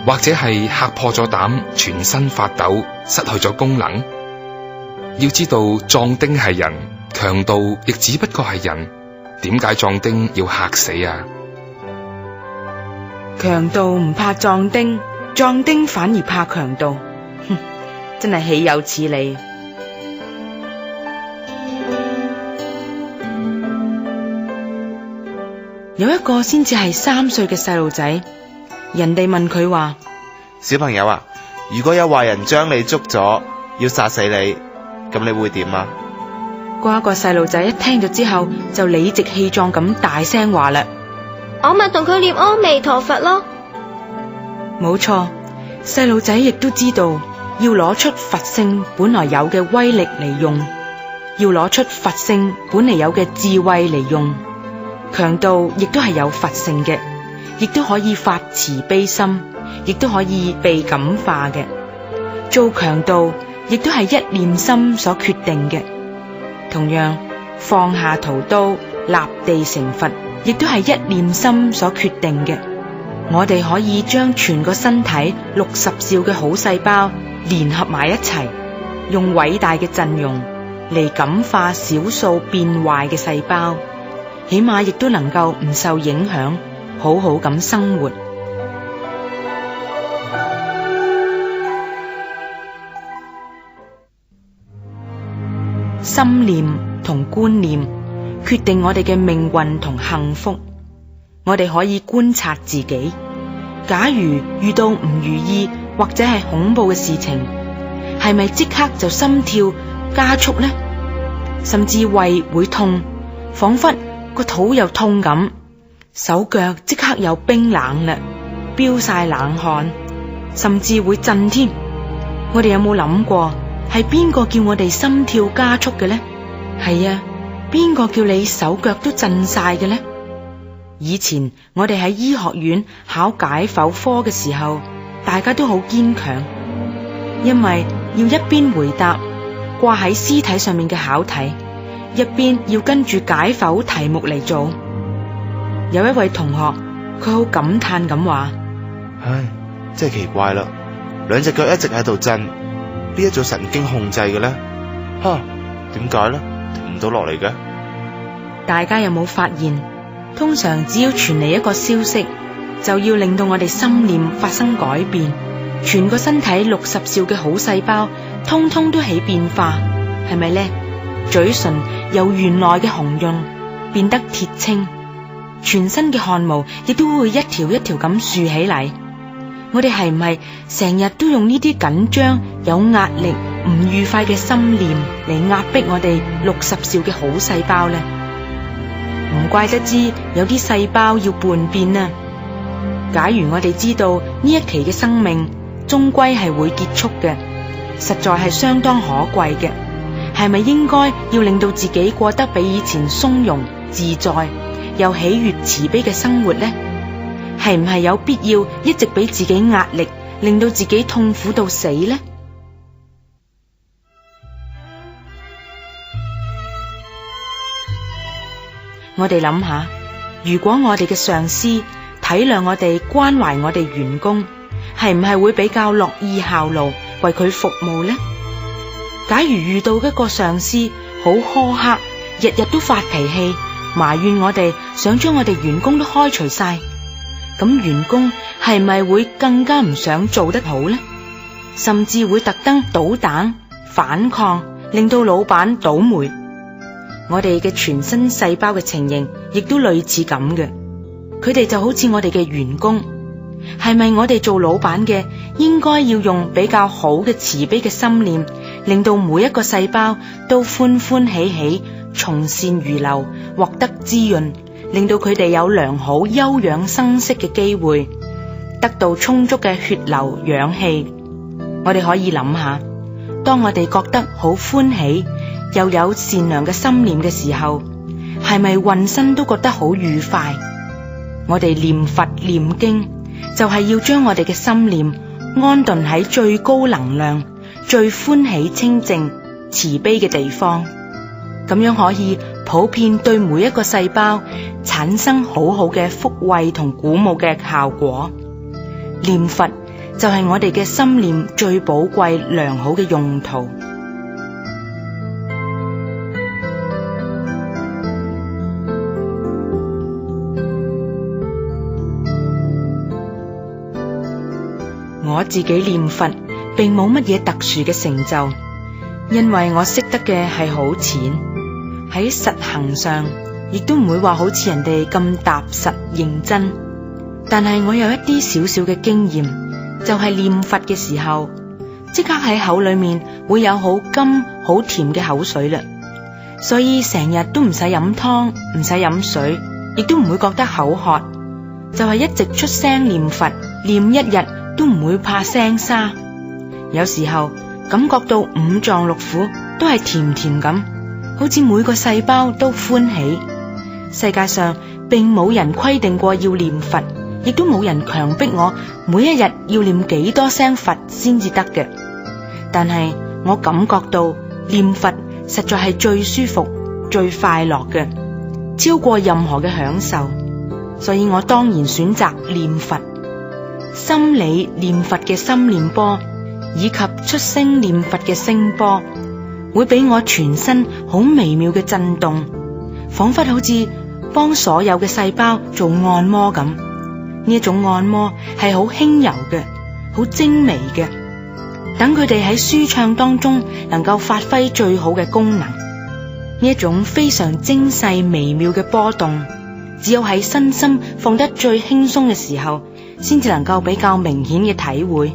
或者係嚇破咗膽，全身發抖，失去咗功能？要知道壯丁係人，強盜亦只不過係人，點解壯丁要嚇死啊？強盜唔怕壯丁，壯丁反而怕強盜，哼，真係豈有此理！有一個先至係3歲嘅細路仔，人哋問佢話：小朋友啊，如果有壞人將你捉咗，要殺死你，咁你會點啊？嗰個細路仔一聽咗之後，就理直氣壯咁大聲話啦：我咪同佢念阿彌陀佛咯。冇錯，細路仔亦都知道要攞出佛性本來有嘅威力嚟用，要攞出佛性本嚟有嘅智慧嚟用。強盜亦都係有佛性嘅，亦都可以發慈悲心，亦都可以被感化嘅。做強盜亦都係一念心所決定嘅。同樣，放下屠刀，立地成佛，亦都係一念心所決定嘅。我哋可以將全個身體60兆嘅好細胞聯合埋一齊，用偉大嘅陣容嚟感化少數變壞嘅細胞，起碼亦都能夠唔受影響，好好咁生活。心念同觀念決定我哋嘅命運同幸福。我哋可以觀察自己，假如遇到唔如意或者係恐怖嘅事情，係咪即刻就心跳加速呢？甚至胃會痛，仿佛個肚又痛咁，手腳即刻有冰冷啦，飆晒冷汗，甚至會震添。我哋有冇諗過係邊個叫我哋心跳加速嘅呢？係啊，邊個叫你手腳都震晒嘅呢？以前我哋喺醫學院考解剖科嘅時候，大家都好堅強，因為要一邊回答掛喺屍體上面嘅考題，一邊要跟住解剖題目嚟做。有一位同學，佢好感嘆咁話：唉，真係奇怪啦，2隻腳一直喺度震，呢一種神經控制嘅咧，點解咧停唔到落嚟嘅？大家有冇發現，通常只要傳嚟一個消息，就要令到我哋心念發生改變，全個身體60兆嘅好細胞通通都起變化，係咪呢？嘴唇由原來嘅紅潤變得鐵青，全身嘅汗毛亦都會一條一條咁豎起嚟。我哋係唔係成日都用呢啲緊張、有壓力、唔愉快嘅心念嚟壓迫我哋60兆嘅好細胞呢？唔怪得知有啲細胞要叛變啊！假如我哋知道呢一期嘅生命終歸係會結束嘅，實在係相當可貴嘅，係咪應該要令到自己過得比以前鬆容自在又喜悅慈悲嘅生活呢？係唔係有必要一直俾自己壓力，令到自己痛苦到死呢？我哋諗下，如果我哋嘅上司體諒我哋、關懷我哋員工，係唔係會比較樂意效勞，為佢服務呢？假如遇到一個上司好苛刻，日日都發脾氣，埋怨我哋，想將我哋員工都開除晒，咁員工係咪會更加唔想做得好呢？甚至會特登搗蛋反抗，令到老闆倒霉。我哋嘅全身細胞嘅情形亦都類似咁嘅，佢哋就好似我哋嘅員工，係咪我哋做老闆嘅應該要用比較好嘅慈悲嘅心念，令到每一個細胞都歡歡喜喜，從善如流，獲得滋潤，令到佢哋有良好休養生息嘅機會，得到充足嘅血流氧氣。我哋可以諗下，當我哋覺得好歡喜又有善良嘅心念嘅時候，係咪渾身都覺得好愉快？我哋念佛念經就係要將我哋嘅心念安頓喺最高能量、最歡喜清淨慈悲嘅地方，咁樣可以普遍對每一個細胞產生好好嘅福慧同鼓舞嘅效果。念佛就係我哋嘅心念最寶貴良好嘅用途。我自己念佛並冇乜嘢特殊嘅成就，因為我識得嘅係好淺，喺實行上亦都唔會話好似人哋咁踏實認真。但係我有一啲少少嘅經驗，就係念佛嘅時候，即刻喺口裏面會有好甘好甜嘅口水啦，所以成日都唔使飲湯，唔使飲水，亦都唔會覺得口渴，就係一直出聲念佛，念一日都唔會怕聲沙。有時候感覺到五臟六腑都係甜甜咁，好似每個細胞都歡喜。世界上並冇人規定過要念佛，亦都冇人強迫我每一日要念幾多聲佛先至得嘅。但係我感覺到念佛實在係最舒服、最快樂嘅，超過任何嘅享受。所以我當然選擇念佛。心理念佛嘅心念波，以及出聲念佛嘅聲波，會俾我全身好微妙嘅震動，仿佛好似幫所有嘅細胞做按摩咁。呢一種按摩係好輕柔嘅，好精微嘅，等佢哋喺舒暢當中能夠發揮最好嘅功能。呢一種非常精細微妙嘅波動，只有喺身心放得最輕鬆嘅時候，先至能夠比較明顯嘅體會。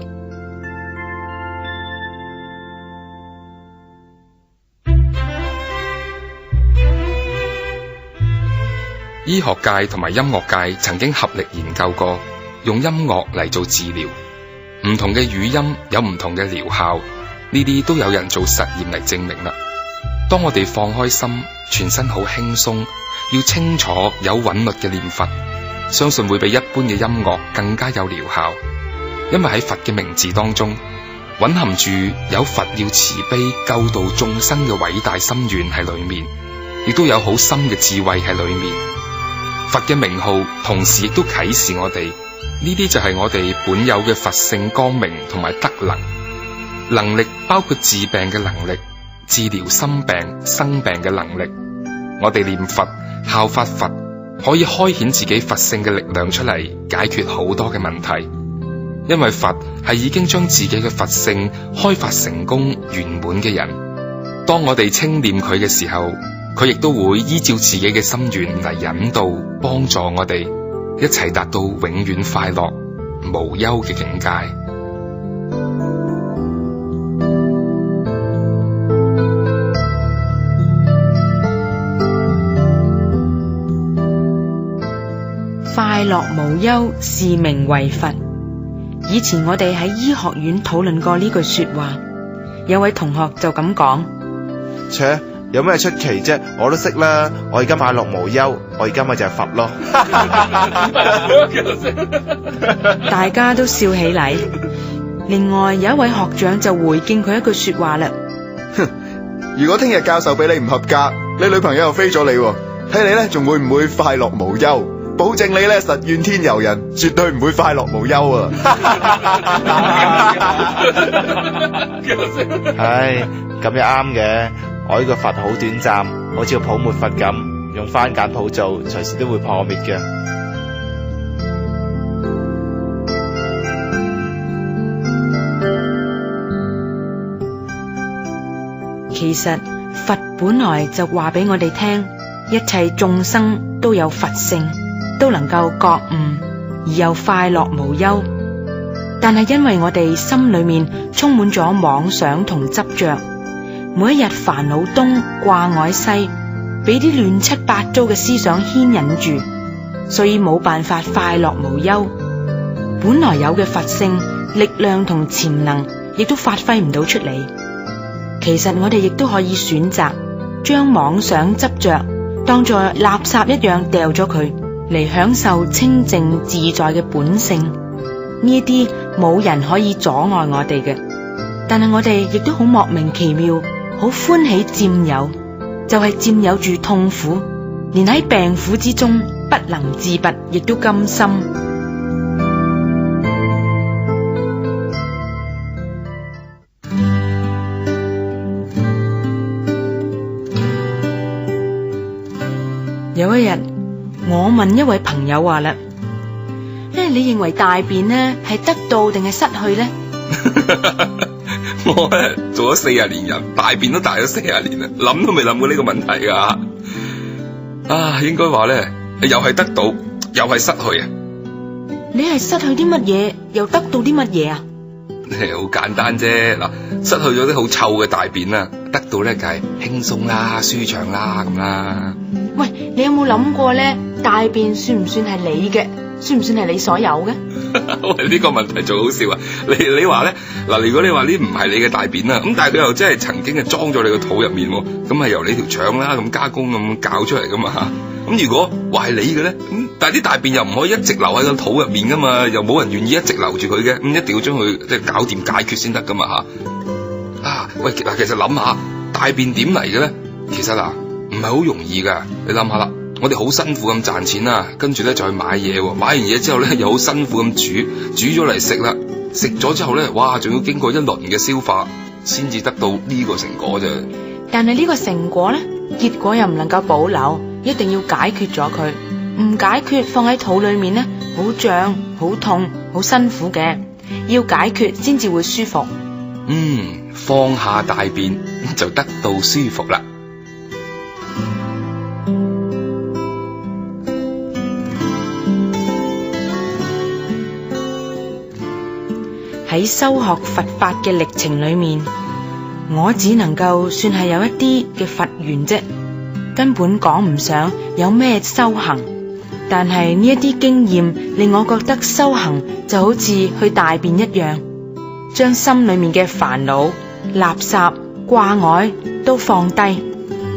醫學界同埋音樂界曾經合力研究過，用音樂嚟做治療，唔同嘅語音有唔同嘅療效，呢啲都有人做實驗嚟證明啦。當我哋放開心，全身好輕鬆，要清楚有韻律嘅念佛，相信會比一般嘅音樂更加有療效。因為喺佛嘅名字當中，蘊含住有佛要慈悲救度眾生嘅偉大心願喺裏面，亦都有好深嘅智慧喺裏面。佛嘅名號同時亦都啟示我哋，呢啲就係我哋本有嘅佛性光明同埋德能力，包括治病嘅能力，治療心病生病嘅能力。我哋念佛效法佛，可以開顯自己佛性嘅力量出嚟，解決好多嘅問題。因為佛係已經將自己嘅佛性開發成功圓滿嘅人，當我哋稱念佢嘅時候，佢亦都會依照自己嘅心願嚟引導幫助我哋一齊達到永遠快樂無憂嘅境界。快樂無憂是名為佛。以前我哋喺醫學院討論過呢句說話，有位同學就咁講：切，有咩出奇啫？我都識啦，我而家快樂無憂，我而家咪就係佛咯。大家都笑起嚟。另外有一位學長就回敬佢一句說話啦：如果聽日教授俾你唔合格，你女朋友又飛咗你，睇你咧仲會唔會快樂無憂？保證你咧實怨天尤人，絕對唔會快樂無憂啊！唉，咁又啱嘅。我呢個佛好短暫，好似個泡沫佛咁，用番梘泡做，隨時都會破滅嘅。其實佛本來就話俾我哋聽，一切眾生都有佛性，都能夠覺悟而又快樂無憂。但係因為我哋心裏面充滿咗妄想同執着，每一日煩惱東掛礙西，俾啲亂七八糟嘅思想牽引住，所以冇辦法快樂無憂。本來有嘅佛性力量同潛能亦都發揮唔到出嚟。其實我哋亦都可以選擇將妄想執着當作垃圾一樣掉咗佢，嚟享受清淨自在嘅本性。呢啲冇人可以阻礙我哋嘅，但係我哋亦都好莫名其妙，好歡喜佔有，就係佔有住痛苦，連喺病苦之中不能自拔，亦都甘心。有一日，我問一位朋友話啦：你認為大便呢係得到定係失去呢？我咧做咗40年人，大便都大咗40年啦，諗都未諗過呢個問題噶。應該話咧，又係得到，又係失去啊！你係失去啲乜嘢，又得到啲乜嘢啊？好簡單啫，嗱，失去咗啲好臭嘅大便啦，得到咧就係輕鬆啦、舒暢啦咁啦。喂，你有冇諗過咧？大便算唔算係你嘅？算唔算係你所有嘅？喂，呢個問題仲好笑啊！你話咧，嗱，如果你話呢唔係你嘅大便啦，咁但係佢又真係曾經係裝咗你個肚入面，咁係由你條腸啦咁加工咁搞出嚟噶嘛。咁如果話係你嘅咧，咁但係啲大便又唔可以一直留喺個肚入面噶嘛，又冇人願意一直留住佢嘅，咁一定要將佢即係搞掂解決先得噶嘛吓。喂，嗱，其實諗下大便點嚟嘅咧？其實唔係好容易噶，你諗下啦。我哋好辛苦咁賺錢啦，跟住咧就去買嘢，買完嘢之後咧又好辛苦咁煮咗嚟食啦，食咗之後咧，哇，仲要經過一輪嘅消化，先至得到呢個成果啫。但係呢個成果咧，結果又唔能夠保留，一定要解決咗佢。唔解決放喺肚裏面咧，好脹、好痛、好辛苦嘅，要解決先至會舒服。放下大便就得到舒服啦。喺修學佛法嘅歷程裏面，我只能夠算係有一啲嘅佛緣啫，根本講唔上有咩修行。但係呢一啲經驗令我覺得修行就好似去大便一樣，將心裏面嘅煩惱、垃圾、掛礙都放低，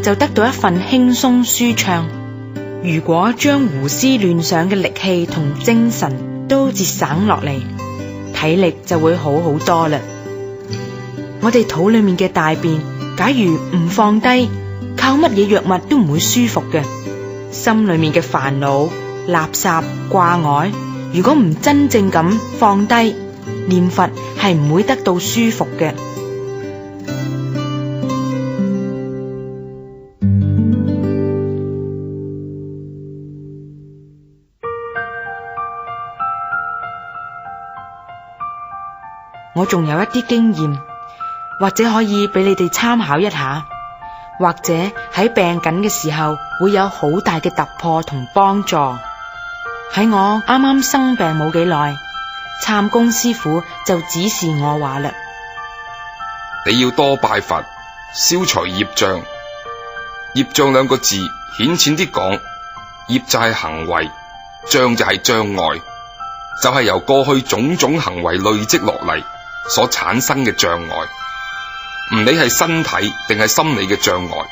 就得到一份輕鬆舒暢。如果將胡思亂想嘅力氣同精神都節省落嚟，體力就會好好多啦。我哋肚裏面嘅大便，假如唔放低，靠乜嘢藥物都唔會舒服嘅。心裏面嘅煩惱、垃圾、掛礙，如果唔真正咁放低，念佛係唔會得到舒服嘅。我仲有一啲經驗，或者可以俾你哋參考一下，或者喺病緊嘅時候會有好大嘅突破同幫助。喺我啱啱生病冇幾耐，懺公師傅就指示我話啦：你要多拜佛，消除業障。業障兩個字顯淺啲講，業就係行為，障就係障礙，就係由過去種種行為累積落嚟所產生嘅障礙，唔理係身體定係心理嘅障礙。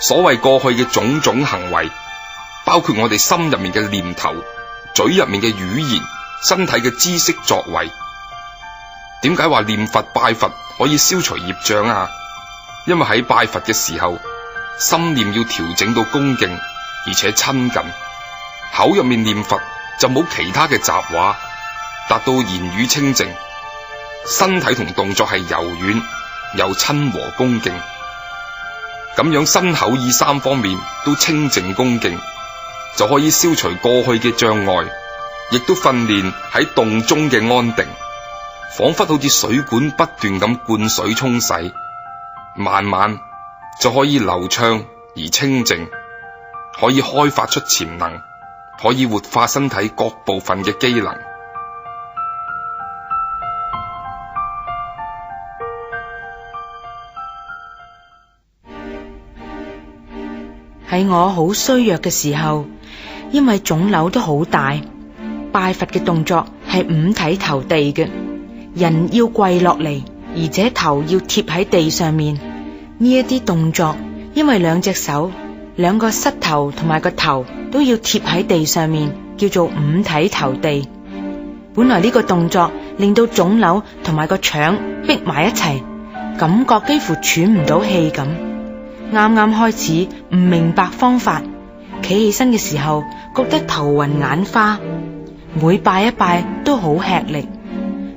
所謂過去嘅種種行為，包括我哋心入面嘅念頭、嘴入面嘅語言、身體嘅知識作為。點解話念佛拜佛可以消除業障啊？因為喺拜佛嘅時候，心念要調整到恭敬而且親近，口入面念佛就冇其他嘅雜話，達到言語清淨。身體同動作係柔軟又親和恭敬，咁樣身口意三方面都清淨恭敬，就可以消除過去嘅障礙，亦都訓練喺動中嘅安定，仿佛好似水管不斷咁灌水沖洗，慢慢就可以流暢而清淨，可以開發出潛能，可以活化身體各部分嘅機能。喺我好衰弱嘅時候，因為腫瘤都好大，拜佛嘅動作係五體投地嘅，人要跪落嚟，而且頭要貼喺地上面。呢一啲動作，因為兩隻手、兩個膝頭同埋個頭都要貼喺地上面，叫做五體投地。本來呢個動作令到腫瘤同埋個腸逼埋一齊，感覺幾乎喘唔到氣咁。啱啱開始唔明白方法，企起身嘅時候覺得頭暈眼花，每拜一拜都好吃力。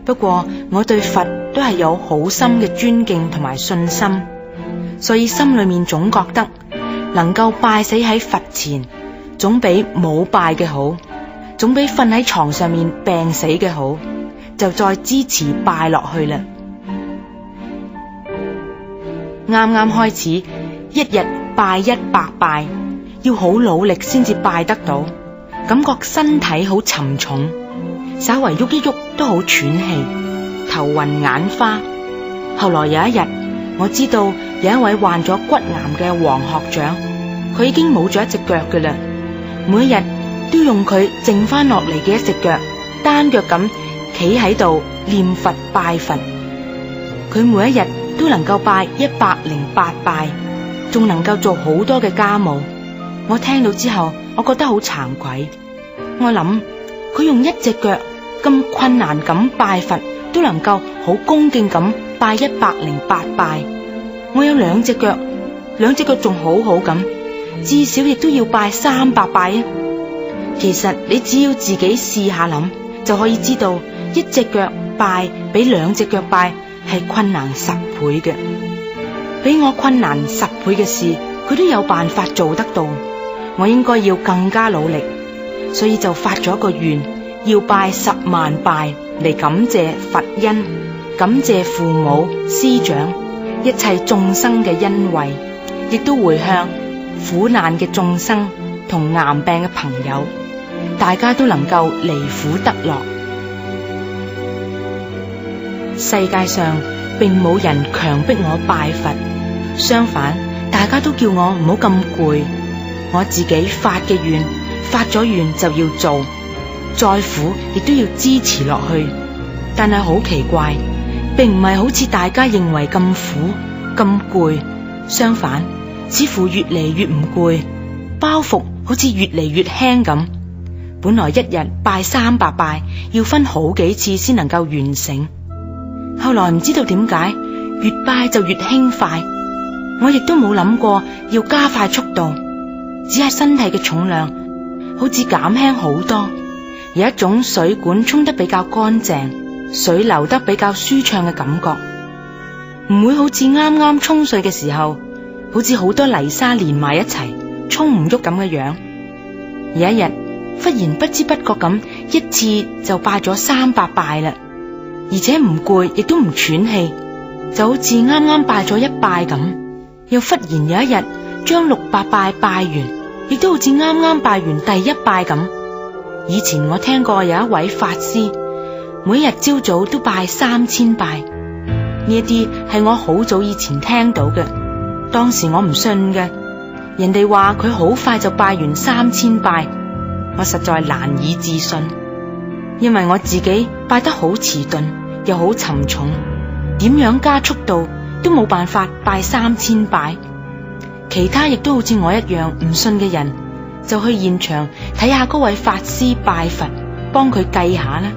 不過我對佛都係有好深嘅尊敬同埋信心，所以心裏面總覺得能夠拜死喺佛前，總比冇拜嘅好。總比瞓喺床上面病死嘅好，就再支持拜落去啦。啱啱開始，一日拜100拜，要好努力先至拜得到，感覺身體好沉重，稍為喐一喐都好喘氣，頭暈眼花。後來有一日，我知道有一位患咗骨癌嘅黃學長，佢已經冇咗一隻腳㗎啦，每一日都用佢剩翻落嚟嘅一隻腳，單腳咁企喺度念佛拜佛。佢每一日都能夠拜108拜，仲能夠做好多嘅家務。我聽到之後，我覺得好慚愧。我諗佢用一隻腳咁困難咁拜佛，都能夠好恭敬咁拜108拜。我有2隻腳，2隻腳仲好好咁，至少亦都要拜300拜啊！其實你只要自己試下諗，就可以知道一隻腳拜比2隻腳拜係困難10倍嘅。比我困難10倍嘅事，佢都有辦法做得到。我應該要更加努力，所以就發咗個願，要拜10萬拜嚟感謝佛恩，感謝父母師長一切眾生嘅恩惠，亦都回向苦難嘅眾生同癌病嘅朋友，大家都能夠離苦得樂。世界上並冇人強迫我拜佛，相反，大家都叫我唔好咁攰。我自己發嘅願，發咗願就要做，再苦亦都要支持落去。但係好奇怪，並唔係好似大家認為咁苦咁攰，相反，似乎越嚟越唔攰，包袱好似越嚟越輕咁。本來一日拜300拜，要分好幾次先能夠完成。後來唔知道點解，越拜就越輕快。我亦都冇諗過要加快速度，只係身體嘅重量好似減輕好多，有一種水管沖得比較乾淨，水流得比較舒暢嘅感覺，唔會好似啱啱沖水嘅時候，好似好多泥沙連埋一齊沖唔喐咁嘅樣。有一日忽然不知不覺咁一次就拜咗300拜啦，而且唔攰亦都唔喘氣，就好似啱啱拜咗1拜咁。又忽然有一日將600拜拜完，亦都好似啱啱拜完第1拜咁。以前我聽過有一位法師，每日朝早都拜3000拜，呢一啲係我好早以前聽到嘅，當時我唔信嘅。人哋話佢好快就拜完3000拜，我實在難以置信，因為我自己拜得好遲鈍，又好沉重，點樣加速度都冇辦法拜3000拜。其他亦都好似我一樣唔信嘅人，就去現場睇下嗰位法師拜佛，幫佢計下啦。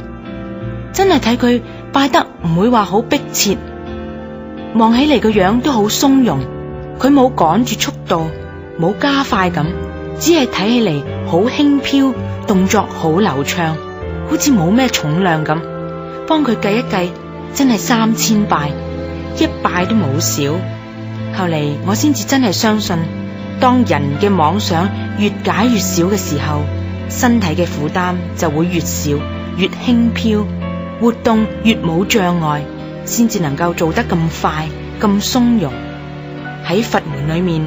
真係睇佢拜得唔會話好迫切，望起嚟個樣都好鬆容，佢冇趕住速度，冇加快咁，只係睇起嚟好輕飄，動作好流暢，好似冇咩重量咁。幫佢計一計，真係3000拜，1拜都冇少。後嚟我先至真係相信，當人嘅妄想越解越少嘅時候，身體嘅負擔就會越少，越輕飄，活動越冇障礙，先至能夠做得咁快咁鬆容。喺佛門裏面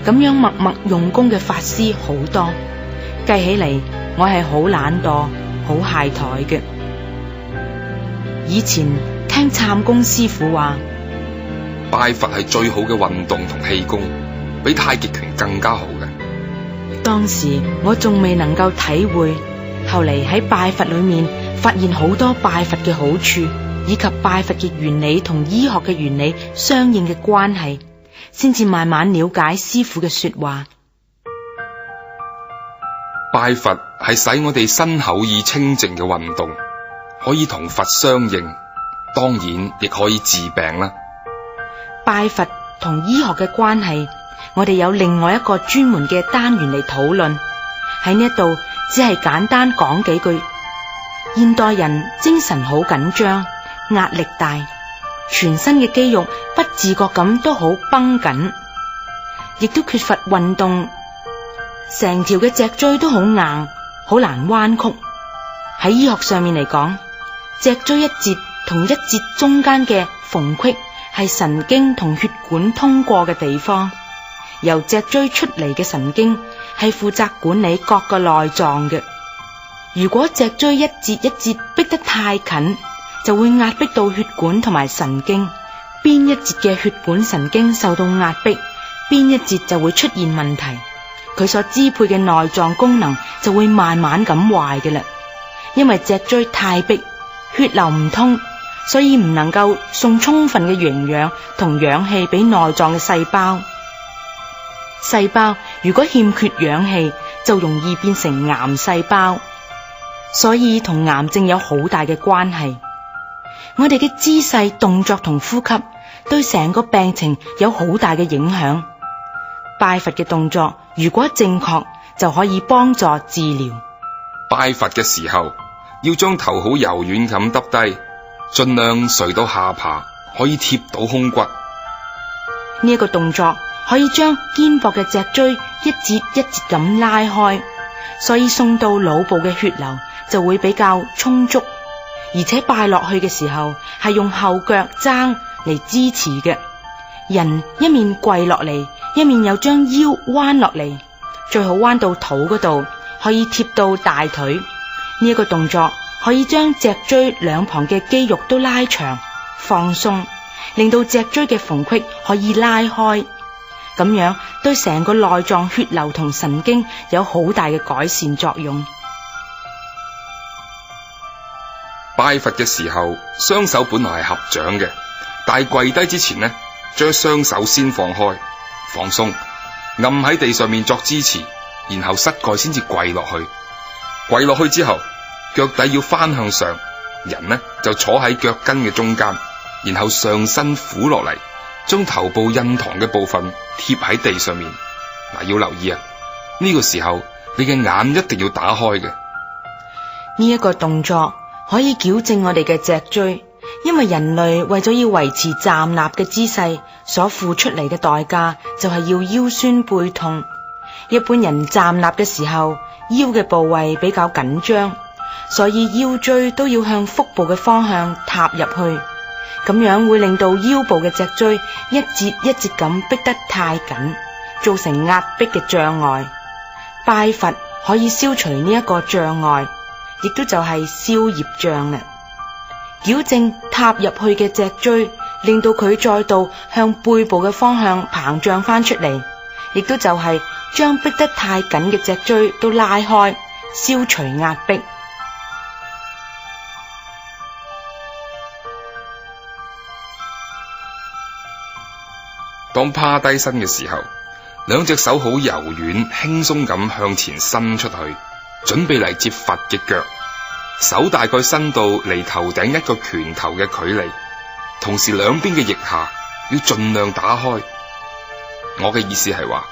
咁樣默默用功嘅法師好多，計起嚟我係好懶惰好懈怠嘅。以前聽懺公師父話，拜佛係最好嘅運動同氣功，比太極拳更加好嘅。當時我仲未能夠體會，後嚟喺拜佛裏面發現好多拜佛嘅好處，以及拜佛嘅原理同醫學嘅原理相應嘅關係，先至慢慢了解師父嘅說話。拜佛係使我哋身口意清淨嘅運動，可以同佛相應，當然亦可以治病啦。拜佛同醫學嘅關係，我哋有另外一個專門嘅單元嚟討論。喺呢一度只係簡單講幾句。現代人精神好緊張，壓力大，全身嘅肌肉不自覺咁都好繃緊，亦都缺乏運動，成條嘅脊椎都好硬，好難彎曲。喺醫學上面嚟講，脊椎一節同一節中間嘅縫隙係神經同血管通過嘅地方。由脊椎出嚟嘅神經係負責管理各個內臟嘅。如果脊椎一節一節逼得太近，就會壓迫到血管同埋神經。邊一節嘅血管神經受到壓迫，邊一節就會出現問題，佢所支配嘅內臟功能就會慢慢咁壞嘅啦。因為脊椎太迫，血流唔通，所以唔能夠送充分嘅營養同氧氣俾內臟嘅細胞。細胞如果欠缺氧氣，就容易變成癌細胞，所以同癌症有好大嘅關係。我哋嘅姿勢、動作同呼吸對成個病情有好大嘅影響。拜佛嘅動作如果正確，就可以幫助治療。拜佛嘅時候，要將頭好柔軟咁耷低，盡量垂到下巴，可以貼到胸骨。呢一個動作可以將肩膊嘅脊椎一節一節咁拉開，所以送到腦部嘅血流就會比較充足。而且拜落去嘅時候係用後腳踭嚟支持嘅，人一面跪落嚟，一面又將腰彎落嚟，最好彎到肚嗰度，可以貼到大腿。呢一個動作可以將脊椎兩旁嘅肌肉都拉長放鬆，令到脊椎嘅縫隙可以拉開，咁樣對成個內臟血流同神經有好大嘅改善作用。拜佛嘅時候，雙手本來係合掌嘅，但係跪低之前呢，將雙手先放開，放鬆，按喺地上面作支持，然後膝蓋先至跪落去。跪落去之後，腳底要翻向上，人呢就坐喺腳跟嘅中間，然後上身俯落嚟，將頭部印堂嘅部分貼喺地上面。嗱，要留意啊，呢個時候你嘅眼一定要打開嘅。呢一個動作可以矯正我哋嘅脊椎，因為人類為咗要維持站立嘅姿勢，所付出嚟嘅代價就係要腰酸背痛。一般人站立嘅時候，腰嘅部位比較緊張，所以腰椎都要向腹部嘅方向踏入去，咁樣會令到腰部嘅脊椎一節一節咁逼得太緊，造成壓迫嘅障礙。拜佛可以消除呢一個障礙，亦都就係消業障啦。矯正踏入去嘅脊椎，令到佢再度向背部嘅方向膨脹翻出嚟，亦都就係將逼得太緊嘅脊椎都拉開，消除壓迫。當趴低身嘅時候，兩隻手好柔軟輕鬆咁向前伸出去，準備嚟接佛嘅腳。手大概伸到離頭頂一個拳頭嘅距離，同時兩邊嘅腋下要盡量打開。我嘅意思係話，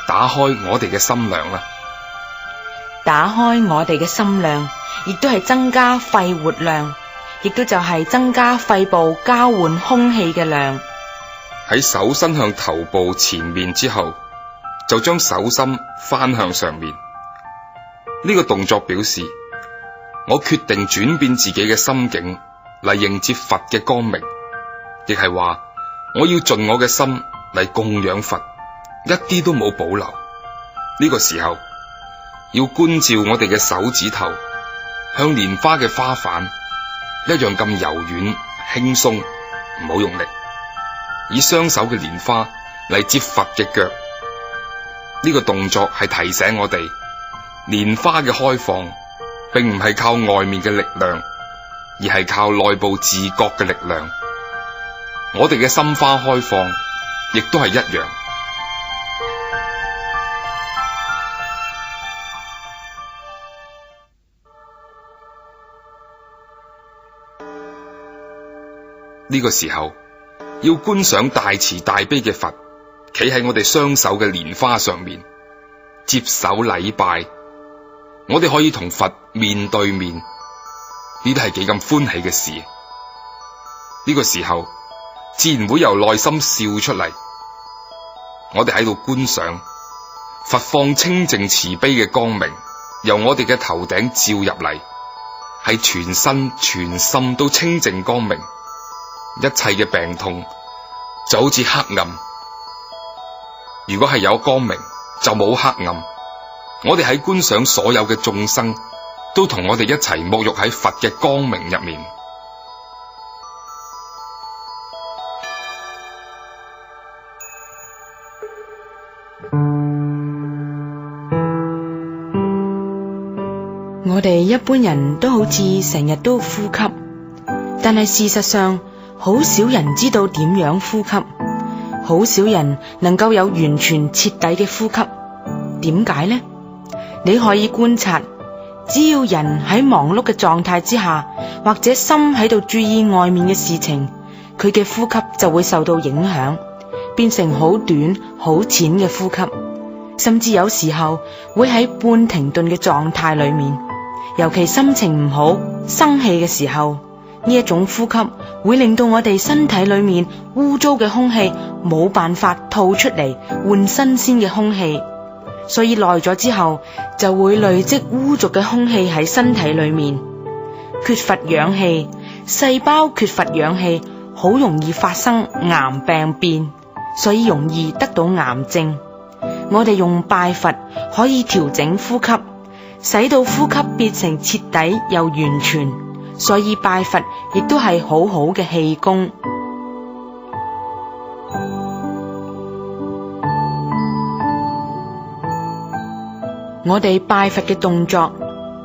打開我哋嘅心量啦。打開我哋嘅心量，亦都係增加肺活量，亦都就係增加肺部交換空氣嘅量。喺手伸向頭部前面之後，就將手心翻向上面。呢個動作表示我決定轉變自己嘅心境嚟迎接佛嘅光明，亦係話我要盡我嘅心嚟供養佛，一啲都冇保留。呢個時候要觀照我哋嘅手指頭，向蓮花嘅花瓣一樣咁柔軟輕鬆，唔好用力，以雙手嘅蓮花嚟接佛嘅腳。呢個動作係提醒我哋，蓮花嘅開放並唔係靠外面嘅力量，而係靠內部自覺嘅力量。我哋嘅心花開放亦都係一樣。呢個時候要觀賞大慈大悲嘅佛企喺我哋雙手嘅蓮花上面，接手禮拜。我哋可以同佛面對面，呢啲係幾咁歡喜嘅事。呢個時候自然會由內心笑出嚟。我哋喺度觀賞佛放清淨慈悲嘅光明，由我哋嘅頭頂照入嚟，係全身全心都清淨光明，一切嘅病痛就好似黑暗。如果係有光明，就冇黑暗。我哋喺觀賞所有嘅眾生，都同我哋一齊沐浴喺佛嘅光明入面。我哋一般人都好似成日都呼吸，但係事實上好少人知道點樣呼吸，好少人能夠有完全徹底嘅呼吸。點解呢？你可以觀察，只要人喺忙碌嘅狀態之下，或者心喺度注意外面嘅事情，佢嘅呼吸就會受到影響，變成好短好淺嘅呼吸，甚至有時候會喺半停頓嘅狀態裏面。尤其心情唔好、生氣嘅時候，呢一種呼吸會令到我哋身體裏面污糟嘅空氣冇辦法吐出嚟，換新鮮嘅空氣，所以耐咗之後就會累積污濁嘅空氣喺身體裏面。缺乏氧氣，細胞缺乏氧氣，好容易發生癌病變，所以容易得到癌症。我哋用拜佛可以調整呼吸，使到呼吸變成徹底又完全，所以拜佛亦都係好好嘅氣功。我哋拜佛嘅動作，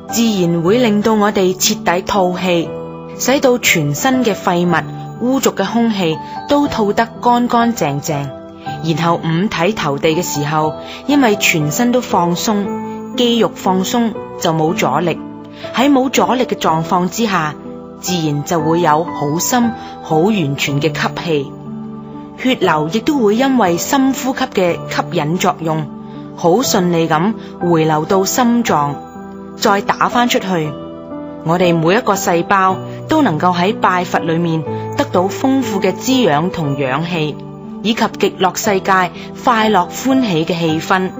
自然會令到我哋徹底吐氣，使到全身嘅廢物、污濁嘅空氣都吐得乾乾淨淨。然後五體投地嘅時候，因為全身都放鬆，肌肉放鬆就冇阻力，喺冇阻力嘅狀況之下，自然就會有好深好完全嘅吸氣，血流亦都會因為深呼吸嘅吸引作用，好順利咁回流到心臟，再打翻出去。我哋每一個細胞都能夠喺拜佛裏面得到豐富嘅滋養同氧氣，以及極樂世界快樂歡喜嘅氣氛。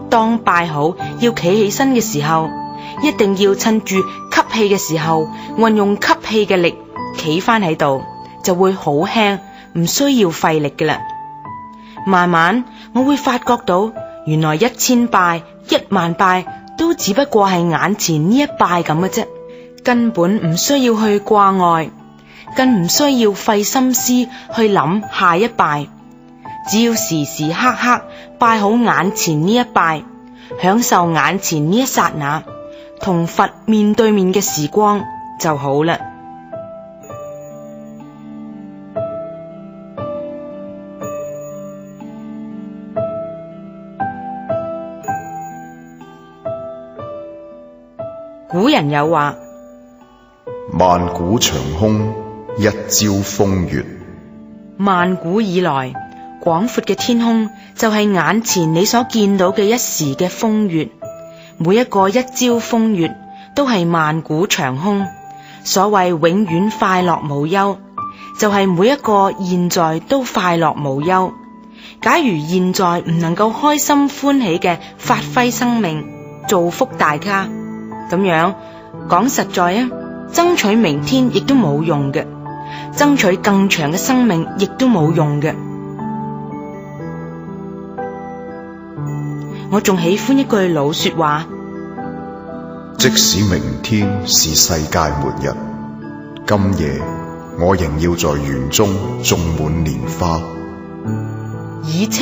當拜好要企起身嘅時候，一定要趁住吸氣嘅時候，運用吸氣嘅力企翻喺度，就會好輕，唔需要費力嘅啦。慢慢我會發覺到，原來1000拜、10000拜都只不過係眼前呢一拜咁嘅啫，根本唔需要去掛礙，更唔需要費心思去諗下一拜。只要時時刻刻拜好眼前呢一拜，享受眼前呢一剎那，同佛面對面嘅時光就好啦。古人有話：萬古長空，一朝風月。萬古以來，廣闊嘅天空就係眼前你所見到嘅一時嘅風月。每一個一朝風月都係萬古長空。所謂永遠快樂無憂，就係每一個現在都快樂無憂。假如現在唔能夠開心歡喜嘅發揮生命，造福大家，咁樣講實在啊，爭取明天亦都冇用嘅，爭取更長嘅生命亦都冇用嘅。我仲喜歡一句老說話：即使明天是世界末日，今夜我仍要在園中種滿蓮花。以清